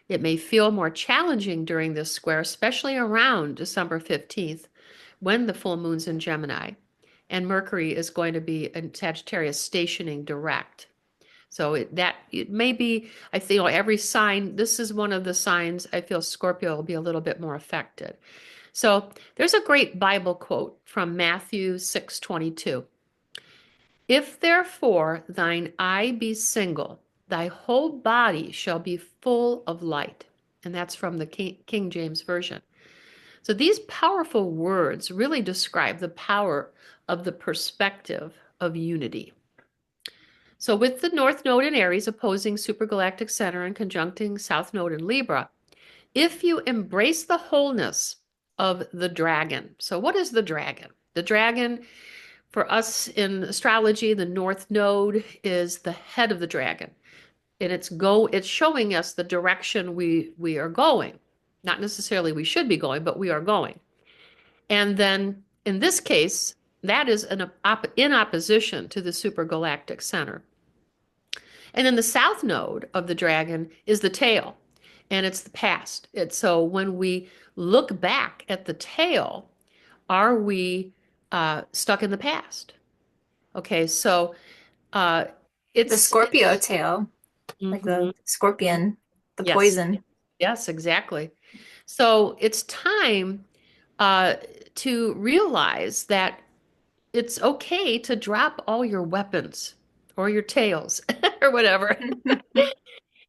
It may feel more challenging during this square, especially around December 15th, when the full moon's in Gemini, and Mercury is going to be in Sagittarius stationing direct. So it may be, I think, every sign, this is one of the signs I feel Scorpio will be a little bit more affected. So there's a great Bible quote from Matthew 6:22. If therefore thine eye be single, thy whole body shall be full of light. And that's from the King James Version. So these powerful words really describe the power of the perspective of unity. So with the North Node in Aries opposing Supergalactic Center and conjuncting South Node in Libra, if you embrace the wholeness of the dragon. So what is the dragon? The dragon, for us in astrology, the North Node is the head of the dragon. And it's showing us the direction we are going. Not necessarily we should be going, but we are going. And then in this case, that is in opposition to the supergalactic center. And then the south node of the dragon is the tail, and it's the past. So when we look back at the tail, are we stuck in the past? Okay, so it's the Scorpio tail, like the scorpion, the yes, poison. yes, exactly. So it's time to realize that it's okay to drop all your weapons or your tails or whatever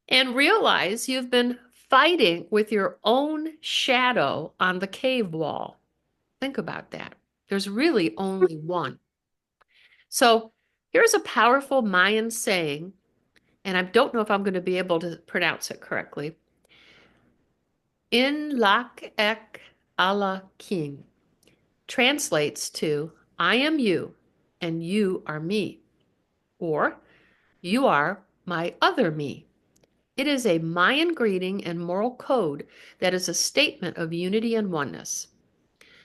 and realize you've been fighting with your own shadow on the cave wall. Think about that. There's really only one. So here's a powerful Mayan saying, and I don't know if I'm going to be able to pronounce it correctly. In lak ek ala king translates to I am you and you are me, or you are my other me. It is a Mayan greeting and moral code that is a statement of unity and oneness.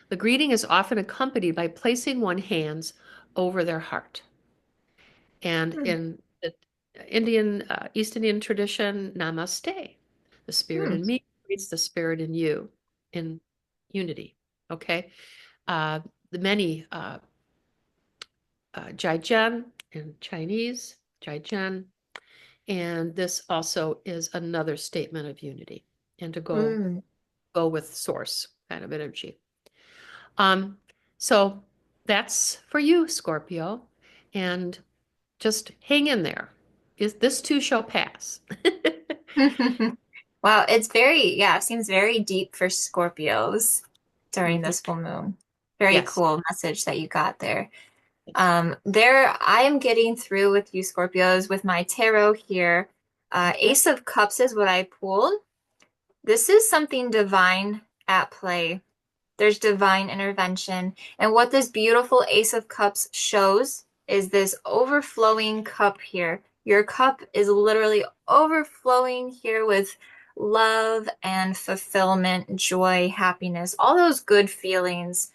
The greeting is often accompanied by placing one's hands over their heart. And in the East Indian tradition, namaste. The spirit in me greets the spirit in you in unity. Okay. The many Jaijen in Chinese, Jaijen. And this also is another statement of unity and to go with source kind of energy. So that's for you, Scorpio. And just hang in there. This too shall pass. Wow, it seems very deep for Scorpios during this full moon. Very Yes. cool message that you got there. I am getting through with you Scorpios with my tarot here. Ace of Cups is what I pulled. This is something divine at play. There's divine intervention. And what this beautiful Ace of Cups shows is this overflowing cup here. Your cup is literally overflowing here with love and fulfillment, joy, happiness, all those good feelings.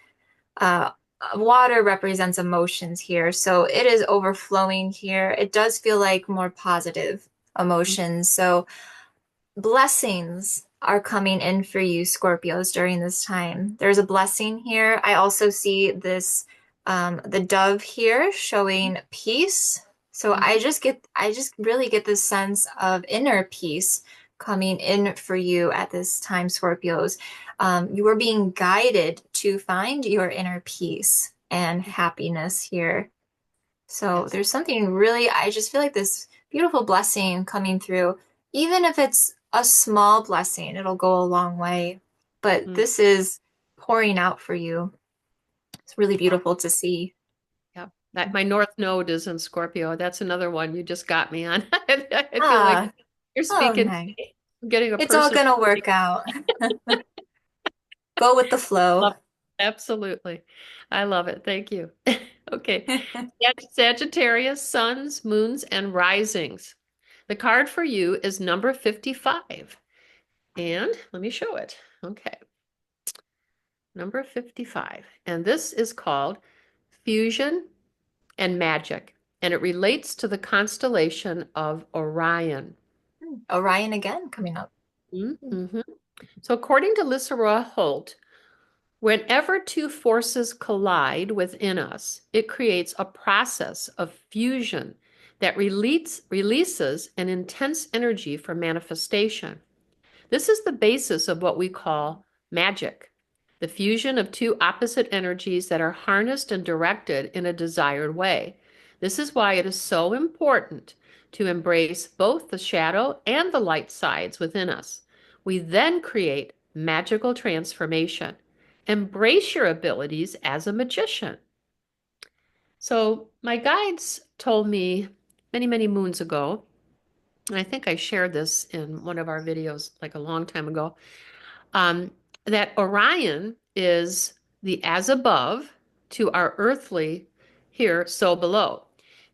Uh, Water represents emotions here, so it is overflowing here. It does feel like more positive emotions. So blessings are coming in for you, Scorpios, during this time. There's a blessing here. I also see this, the dove here showing peace. So I just really get this sense of inner peace coming in for you at this time, Scorpios. You are being guided to find your inner peace and happiness here. So Yes. there's something really, I just feel like this beautiful blessing coming through. Even if it's a small blessing, it'll go a long way. But this is pouring out for you. It's really beautiful to see. Yeah. That my North Node is in Scorpio. That's another one you just got me on. I feel like Ah, you're oh, speaking to nice. me. I'm getting a It's all personal gonna reading. work out. Go with the flow. Love it. Absolutely. I love it. Thank you. Okay. Sagittarius, suns, moons, and risings. The card for you is number 55. And let me show it. Okay. Number 55. And this is called Fusion and Magic. And it relates to the constellation of Orion. Orion again coming up. Mm-hmm. So according to Lissa Holt, whenever two forces collide within us, it creates a process of fusion that releases an intense energy for manifestation. This is the basis of what we call magic, the fusion of two opposite energies that are harnessed and directed in a desired way. This is why it is so important to embrace both the shadow and the light sides within us. We then create magical transformation. Embrace your abilities as a magician. So, my guides told me many, many moons ago, and I think I shared this in one of our videos like a long time ago, um, that Orion is the as above to our earthly here, so below.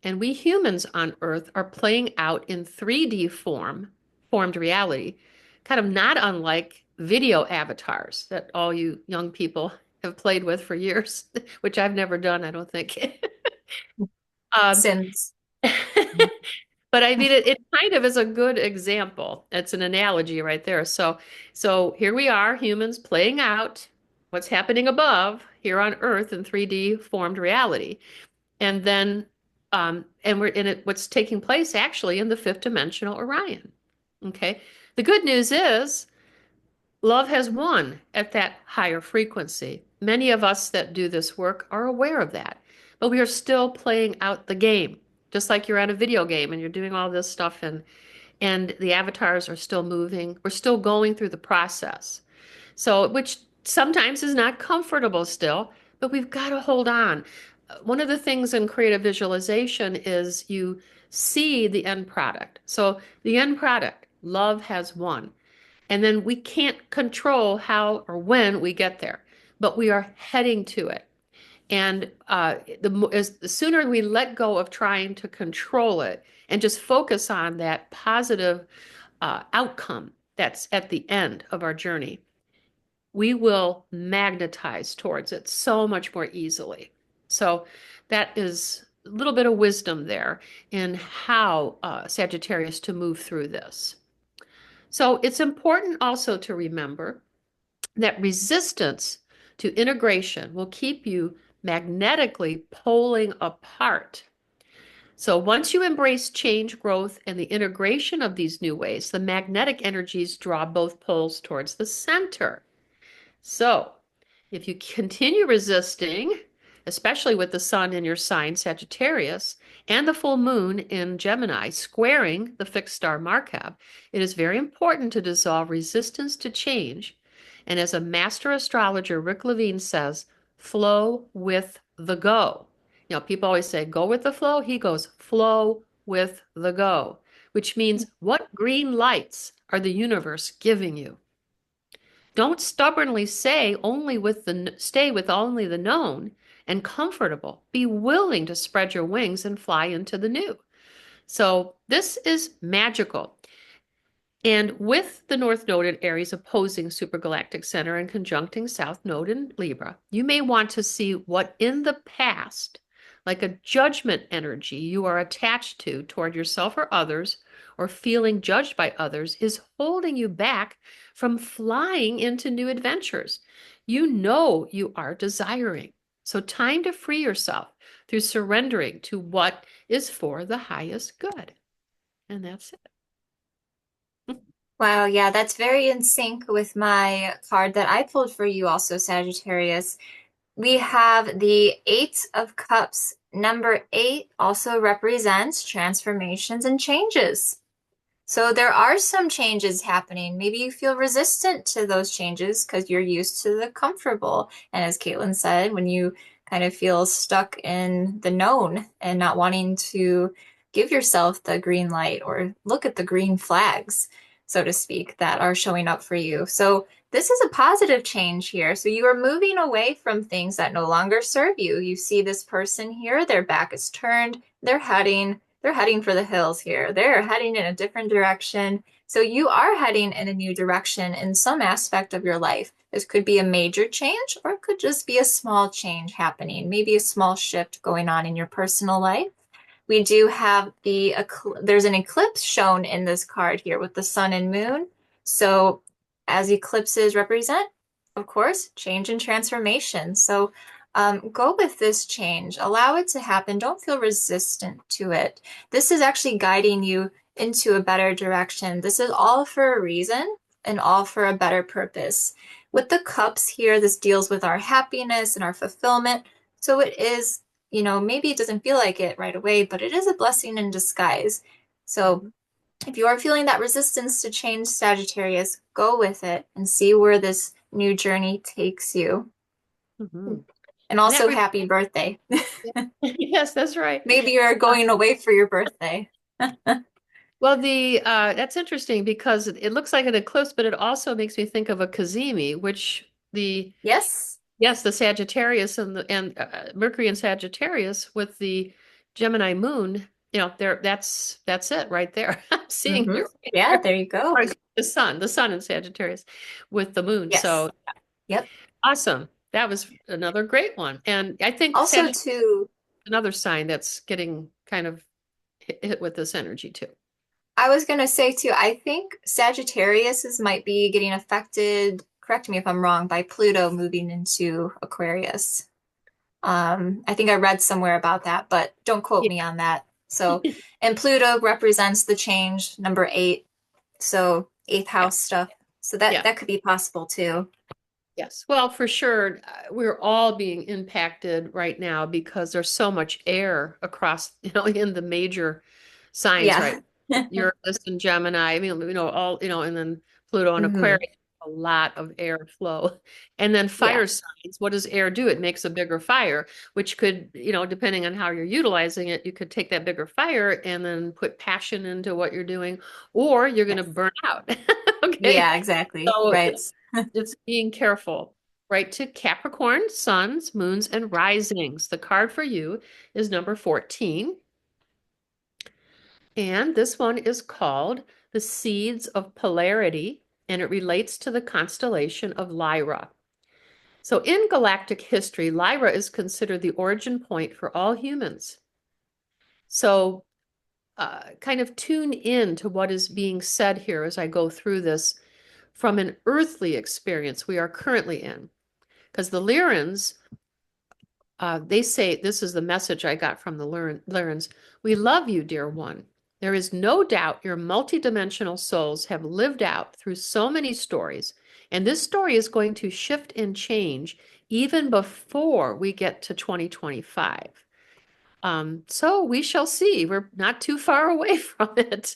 And we humans on Earth are playing out in 3D formed reality, kind of not unlike video avatars that all you young people have played with for years, which I've never done, I don't think. um, Sims. But I mean, it kind of is a good example. It's an analogy right there. So here we are, humans playing out what's happening above here on Earth in 3D formed reality. And then, and we're in it, what's taking place actually in the fifth dimensional Orion. Okay. The good news is love has won at that higher frequency. Many of us that do this work are aware of that, but we are still playing out the game, just like you're at a video game and you're doing all this stuff and the avatars are still moving. We're still going through the process. So, which sometimes is not comfortable still, but we've got to hold on. One of the things in creative visualization is you see the end product. So, the end product, love has won. And then we can't control how or when we get there, but we are heading to it. And the sooner we let go of trying to control it and just focus on that positive outcome that's at the end of our journey, we will magnetize towards it so much more easily. So that is a little bit of wisdom there in how Sagittarius to move through this. So it's important also to remember that resistance to integration will keep you magnetically poling apart. So once you embrace change, growth, and the integration of these new ways, the magnetic energies draw both poles towards the center. So if you continue resisting, especially with the sun in your sign, Sagittarius, and the full moon in Gemini squaring the fixed star Markab, it is very important to dissolve resistance to change. And as a master astrologer, Rick Levine says, flow with the go. You know, people always say, go with the flow. He goes, flow with the go, which means what green lights are the universe giving you? Don't stubbornly stay with only the known and comfortable. Be willing to spread your wings and fly into the new. So this is magical. And with the North Node in Aries opposing Supergalactic Center and conjuncting South Node in Libra, you may want to see what in the past, like a judgment energy you are attached to toward yourself or others, or feeling judged by others, is holding you back from flying into new adventures you know you are desiring. So, time to free yourself through surrendering to what is for the highest good. And that's it. Wow, yeah, that's very in sync with my card that I pulled for you also, Sagittarius. We have the Eight of Cups. Number eight also represents transformations and changes. So there are some changes happening. Maybe you feel resistant to those changes because you're used to the comfortable. And as Caitlin said, when you kind of feel stuck in the known and not wanting to give yourself the green light or look at the green flags, so to speak, that are showing up for you. So this is a positive change here. So you are moving away from things that no longer serve you. You see this person here, their back is turned, they're heading for the hills here. They're heading in a different direction. So you are heading in a new direction in some aspect of your life. This could be a major change, or it could just be a small change happening, maybe a small shift going on in your personal life. We do have there's an eclipse shown in this card here with the sun and moon. So as eclipses represent, of course, change and transformation. So go with this change. Allow it to happen. Don't feel resistant to it. This is actually guiding you into a better direction. This is all for a reason and all for a better purpose. With the cups here, this deals with our happiness and our fulfillment. So it is, maybe it doesn't feel like it right away, but it is a blessing in disguise. So if you are feeling that resistance to change, Sagittarius, go with it and see where this new journey takes you. Mm-hmm. And also, happy birthday. Yes, that's right. Maybe you're going away for your birthday. Well, that's interesting because it looks like an eclipse, but it also makes me think of a Cazimi, which Yes. the Sagittarius and Mercury and Sagittarius with the Gemini moon, that's it right there. I'm seeing it. Yeah, there you go. The sun in Sagittarius with the moon. Yes. So Yep. awesome. That was another great one. And I think Also, too, another sign that's getting kind of hit with this energy too. I was going to say, too, I think Sagittarius might be getting affected, correct me if I'm wrong, by Pluto moving into Aquarius. I think I read somewhere about that, but don't quote me on that. So, and Pluto represents the change, number eight. So, eighth house stuff. So that could be possible too. Yes. Well, for sure, we're all being impacted right now because there's so much air across, in the major signs, right? Uranus and Gemini, I mean, all, and then Pluto and Aquarius, a lot of airflow. And then fire signs, what does air do? It makes a bigger fire, which could, depending on how you're utilizing it, you could take that bigger fire and then put passion into what you're doing, or you're going to burn out. Okay. Yeah, exactly. So right. It's being careful. Right to Capricorn, suns, moons, and risings. The card for you is number 14. And this one is called The Seeds of Polarity, and it relates to the constellation of Lyra. So in galactic history, Lyra is considered the origin point for all humans. So kind of tune in to what is being said here as I go through this from an earthly experience we are currently in. Because the Lyrans, they say, this is the message I got from the Lyrans. We love you, dear one. There is no doubt your multidimensional souls have lived out through so many stories, and this story is going to shift and change even before we get to 2025. So we shall see. We're not too far away from it.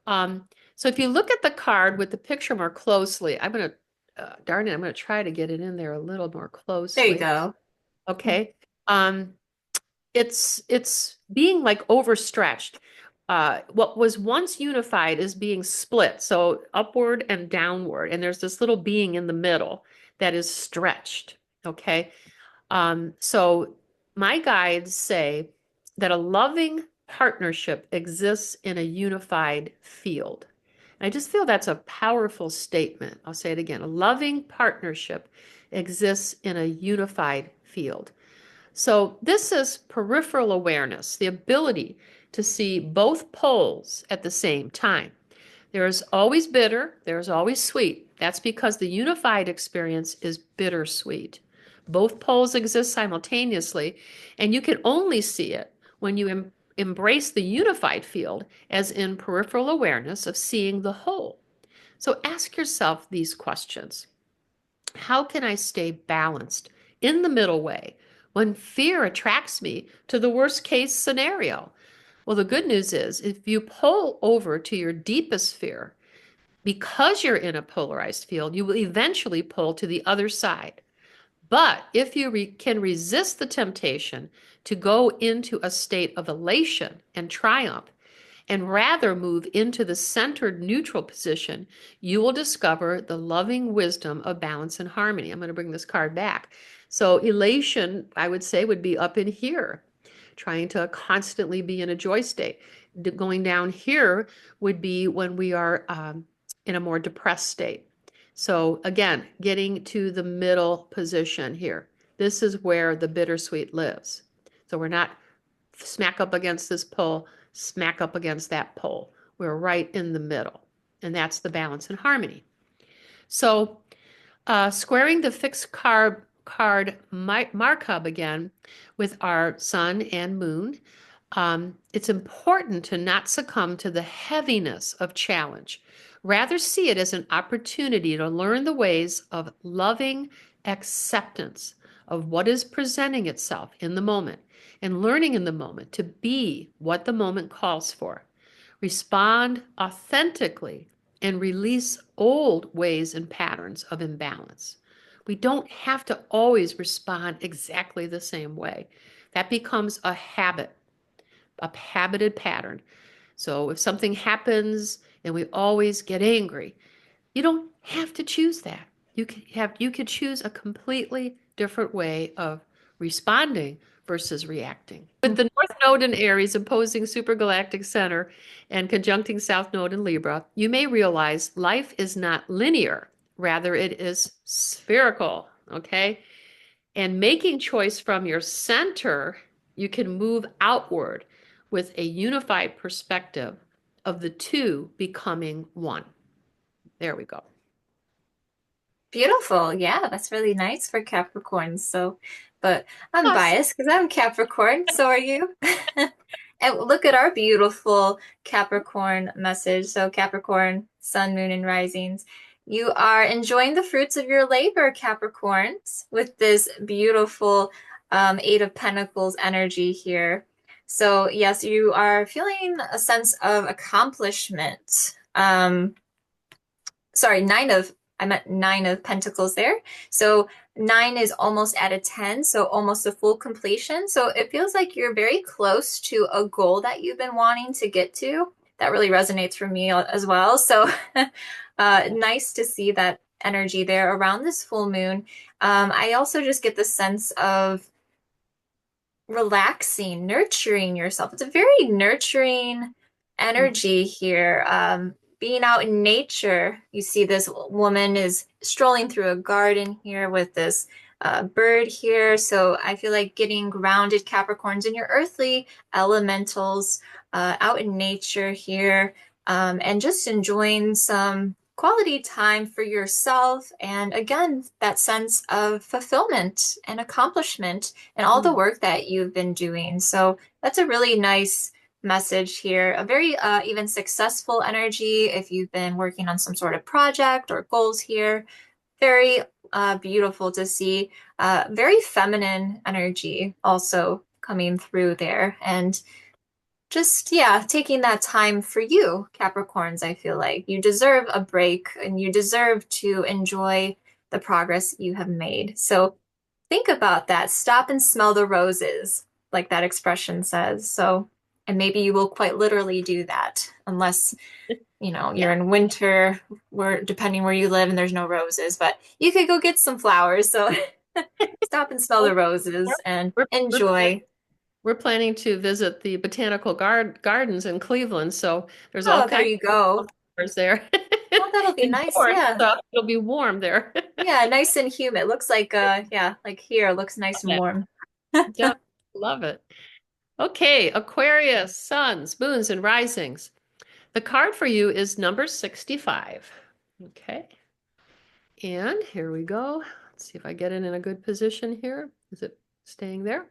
So if you look at the card with the picture more closely, I'm going to, darn it, I'm going to try to get it in there a little more closely. There you go. Okay. It's being like overstretched. what was once unified is being split, so upward and downward, and there's this little being in the middle that is stretched, okay? So my guides say that a loving partnership exists in a unified field. And I just feel that's a powerful statement. I'll say it again. A loving partnership exists in a unified field. So this is peripheral awareness, the ability to see both poles at the same time. There is always bitter, there is always sweet. That's because the unified experience is bittersweet. Both poles exist simultaneously, and you can only see it when you embrace the unified field as in peripheral awareness of seeing the whole. So ask yourself these questions. How can I stay balanced in the middle way when fear attracts me to the worst case scenario? Well, the good news is if you pull over to your deepest fear, because you're in a polarized field, you will eventually pull to the other side. But if you can resist the temptation to go into a state of elation and triumph, and rather move into the centered neutral position, you will discover the loving wisdom of balance and harmony. I'm going to bring this card back. So elation, I would say, would be up in here, trying to constantly be in a joy state. Going down here would be when we are in a more depressed state. So again, getting to the middle position here. This is where the bittersweet lives. So we're not smack up against this pole, smack up against that pole. We're right in the middle, and that's the balance and harmony. So squaring the fixed card Markab again with our sun and moon, it's important to not succumb to the heaviness of challenge. Rather see it as an opportunity to learn the ways of loving acceptance of what is presenting itself in the moment and learning in the moment to be what the moment calls for. Respond authentically and release old ways and patterns of imbalance. We don't have to always respond exactly the same way. That becomes a habit, a habited pattern. So if something happens and we always get angry, you don't have to choose that. You could choose a completely different way of responding versus reacting. With the North Node in Aries opposing supergalactic center and conjuncting South Node in Libra, you may realize life is not linear. Rather, it is spherical, okay? And making choice from your center, you can move outward with a unified perspective of the two becoming one. There we go. Beautiful. Yeah, that's really nice for Capricorn. So, but I'm biased because I'm Capricorn. So are you? And look at our beautiful Capricorn message. So Capricorn, Sun, Moon, and Risings. You are enjoying the fruits of your labor, Capricorns, with this beautiful Eight of Pentacles energy here. So yes, you are feeling a sense of accomplishment. Sorry, I meant Nine of Pentacles there. So 9 is almost at a 10, so almost a full completion. So it feels like you're very close to a goal that you've been wanting to get to. That really resonates for me as well. So nice to see that energy there around this full moon. I also just get the sense of relaxing, nurturing yourself. It's a very nurturing energy here. Being out in nature, you see this woman is strolling through a garden here with this bird here. So I feel like getting grounded, Capricorns, in your earthly elementals, out in nature here, and just enjoying some quality time for yourself. And again, that sense of fulfillment and accomplishment and all the work that you've been doing. So that's a really nice message here. A very even successful energy if you've been working on some sort of project or goals here. Very beautiful to see. Very feminine energy also coming through there. And just, yeah, taking that time for you, Capricorns. I feel like you deserve a break and you deserve to enjoy the progress you have made. So think about that. Stop and smell the roses, like that expression says. So And maybe you will quite literally do that unless, you're in winter where depending where you live and there's no roses, but you could go get some flowers. So stop and smell the roses and We're, we're, enjoy. we're planning to visit the botanical gardens in Cleveland, so there's all Oh, there kinds you of go. flowers there. Oh, that'll be nice. Indoors, Yeah. so it'll be warm there. Yeah, nice and humid. Looks like yeah, like here, looks nice and warm. Yep, love it. Okay, Aquarius, suns, moons, and risings. The card for you is number 65. Okay, and here we go. Let's see if I get it in a good position here. Is it staying there?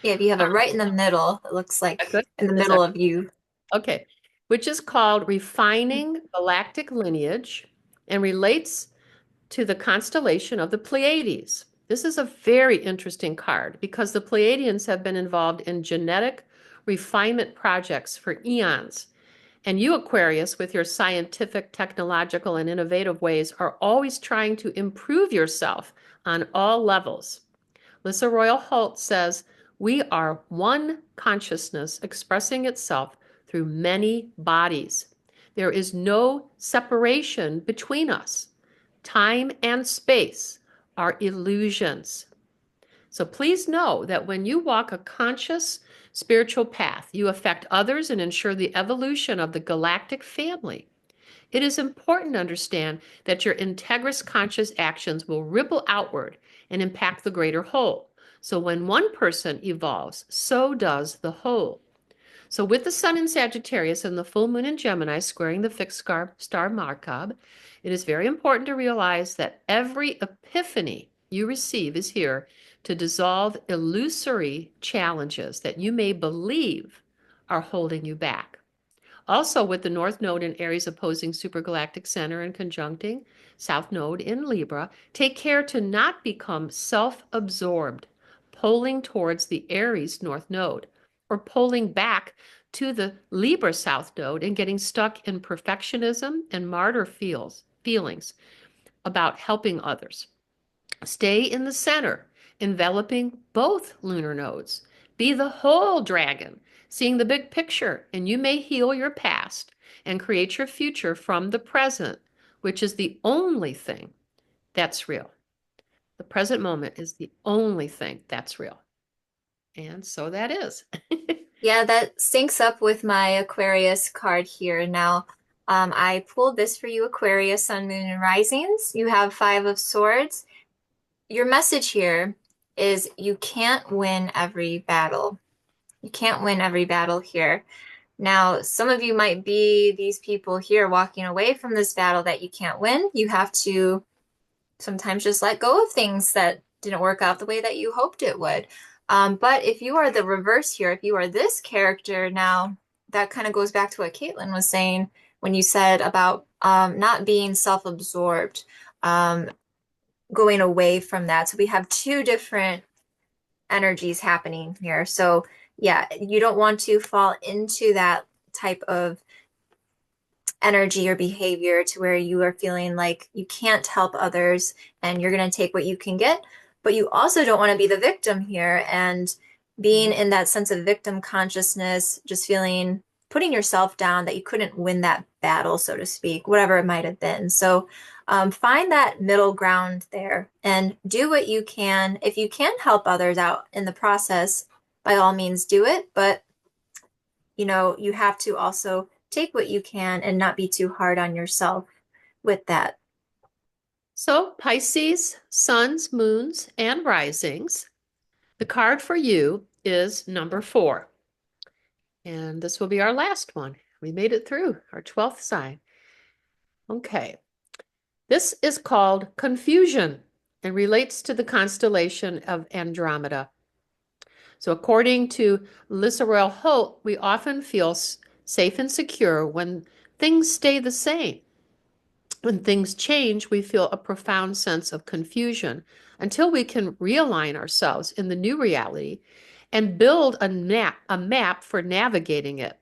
Yeah, if you have it right in the middle, it looks like Good. in the middle of you. Okay, which is called Refining Galactic Lineage and relates to the constellation of the Pleiades. This is a very interesting card because the Pleiadians have been involved in genetic refinement projects for eons. And you, Aquarius, with your scientific, technological, and innovative ways, are always trying to improve yourself on all levels. Lisa Royal Holt says, we are one consciousness expressing itself through many bodies. There is no separation between us. Time and space are illusions. So please know that when you walk a conscious spiritual path, you affect others and ensure the evolution of the galactic family. It is important to understand that your integrous conscious actions will ripple outward and impact the greater whole. So when one person evolves, so does the whole. So with the sun in Sagittarius and the full moon in Gemini squaring the fixed star Markab, it is very important to realize that every epiphany you receive is here to dissolve illusory challenges that you may believe are holding you back. Also, with the North Node in Aries opposing Supergalactic Center and conjuncting South Node in Libra, take care to not become self-absorbed, pulling towards the Aries North Node, or pulling back to the Libra South Node and getting stuck in perfectionism and martyr feelings about helping others. Stay in the center, enveloping both lunar nodes. Be the whole dragon, seeing the big picture, and you may heal your past and create your future from the present, which is the only thing that's real. The present moment is the only thing that's real. And so that is. Yeah, that syncs up with my Aquarius card here. Now, I pulled this for you, Aquarius, Sun, Moon, and Risings. You have Five of Swords. Your message here is you can't win every battle. You can't win every battle here. Now, some of you might be these people here walking away from this battle that you can't win. You have to sometimes just let go of things that didn't work out the way that you hoped it would. But if you are the reverse here, if you are this character now, that kind of goes back to what Caitlin was saying when you said about not being self-absorbed, going away from that. So we have two different energies happening here. So yeah, you don't want to fall into that type of energy or behavior to where you are feeling like you can't help others and you're going to take what you can get. But you also don't want to be the victim here and being in that sense of victim consciousness, just feeling, putting yourself down that you couldn't win that battle, so to speak, whatever it might have been. So find that middle ground there and do what you can. If you can help others out in the process, by all means do it. But, you have to also take what you can and not be too hard on yourself with that. So, Pisces, suns, moons, and risings. The card for you is number 4. And this will be our last one. We made it through our 12th sign. Okay. This is called confusion and relates to the constellation of Andromeda. So according to Lisa Royal Holt, we often feel safe and secure when things stay the same. When things change, we feel a profound sense of confusion until we can realign ourselves in the new reality and build a map for navigating it.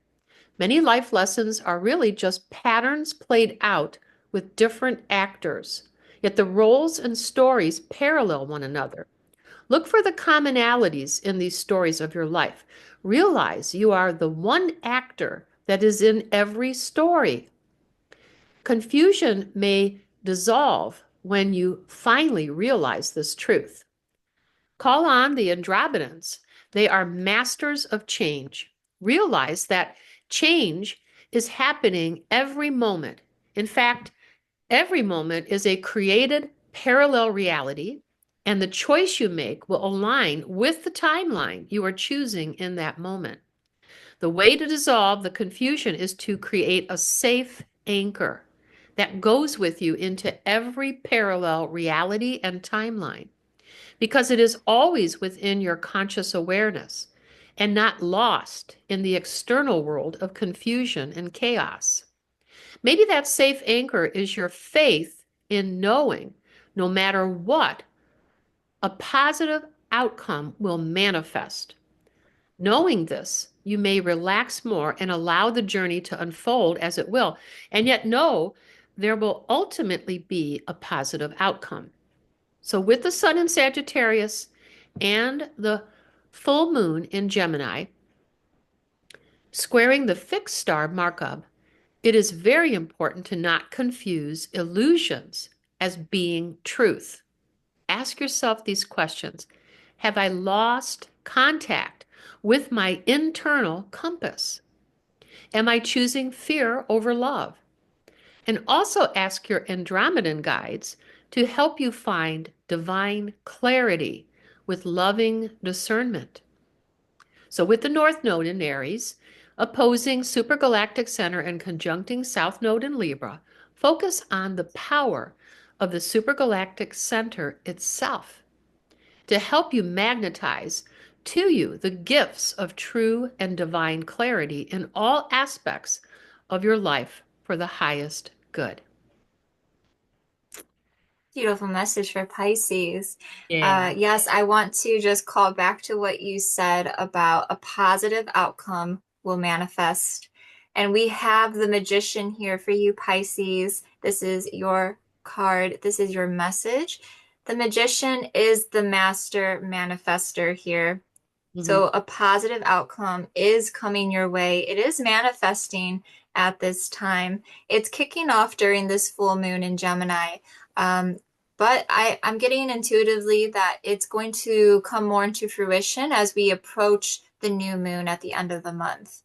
Many life lessons are really just patterns played out with different actors, yet the roles and stories parallel one another. Look for the commonalities in these stories of your life. Realize you are the one actor that is in every story. Confusion may dissolve when you finally realize this truth. Call on the Andromedans. They are masters of change. Realize that change is happening every moment. In fact, every moment is a created parallel reality, and the choice you make will align with the timeline you are choosing in that moment. The way to dissolve the confusion is to create a safe anchor that goes with you into every parallel reality and timeline, because it is always within your conscious awareness and not lost in the external world of confusion and chaos. Maybe that safe anchor is your faith in knowing no matter what, a positive outcome will manifest. Knowing this, you may relax more and allow the journey to unfold as it will, and yet know there will ultimately be a positive outcome. So, with the sun in Sagittarius and the full moon in Gemini, squaring the fixed star Markab, it is very important to not confuse illusions as being truth. Ask yourself these questions. Have I lost contact with my internal compass? Am I choosing fear over love? And also ask your Andromedan guides to help you find divine clarity with loving discernment. So, with the North Node in Aries, opposing supergalactic center and conjuncting South Node in Libra, focus on the power of the supergalactic center itself to help you magnetize to you the gifts of true and divine clarity in all aspects of your life for the highest good. Beautiful message for Pisces. Yeah. Yes, I want to just call back to what you said about a positive outcome will manifest. And we have the Magician here for you, Pisces. This is your card. This is your message. The Magician is the master manifester here. So a positive outcome is coming your way. It is manifesting at this time. It's kicking off during this full moon in Gemini. But I'm getting intuitively that it's going to come more into fruition as we approach the new moon at the end of the month.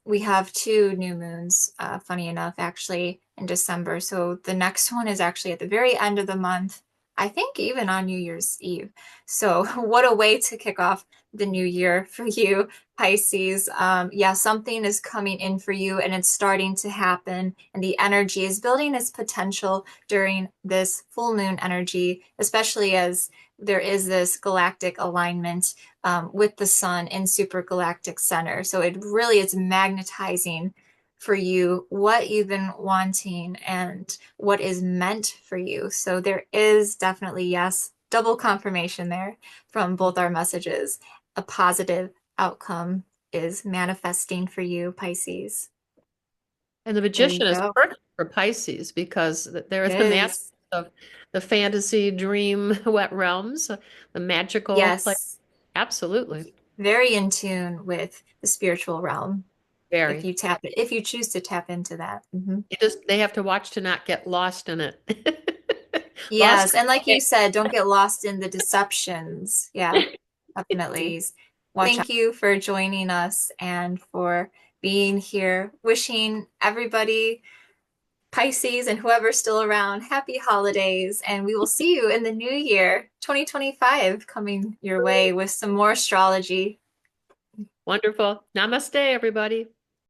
We have two new moons, funny enough, actually, in December. So the next one is actually at the very end of the month, I think even on New Year's Eve. So what a way to kick off the new year for you, Pisces. Yeah, something is coming in for you and it's starting to happen, and the energy is building its potential during this full moon energy, especially as there is this galactic alignment with the sun in supergalactic center. So it really is magnetizing for you what you've been wanting and what is meant for you. So there is definitely, yes, double confirmation there from both our messages. A positive outcome is manifesting for you, Pisces. And the Magician is perfect for Pisces because there is the master of the fantasy, dream, wet realms, the magical place. Yes. Absolutely. Very in tune with the spiritual realm. Very. If you choose to tap into that. They have to watch to not get lost in it. Yes, and like you said, don't get lost in the deceptions. Yeah, definitely. Thank you for joining us and for being here. Wishing everybody, Pisces and whoever's still around, happy holidays. And we will see you in the new year, 2025, coming your way with some more astrology. Wonderful. Namaste, everybody.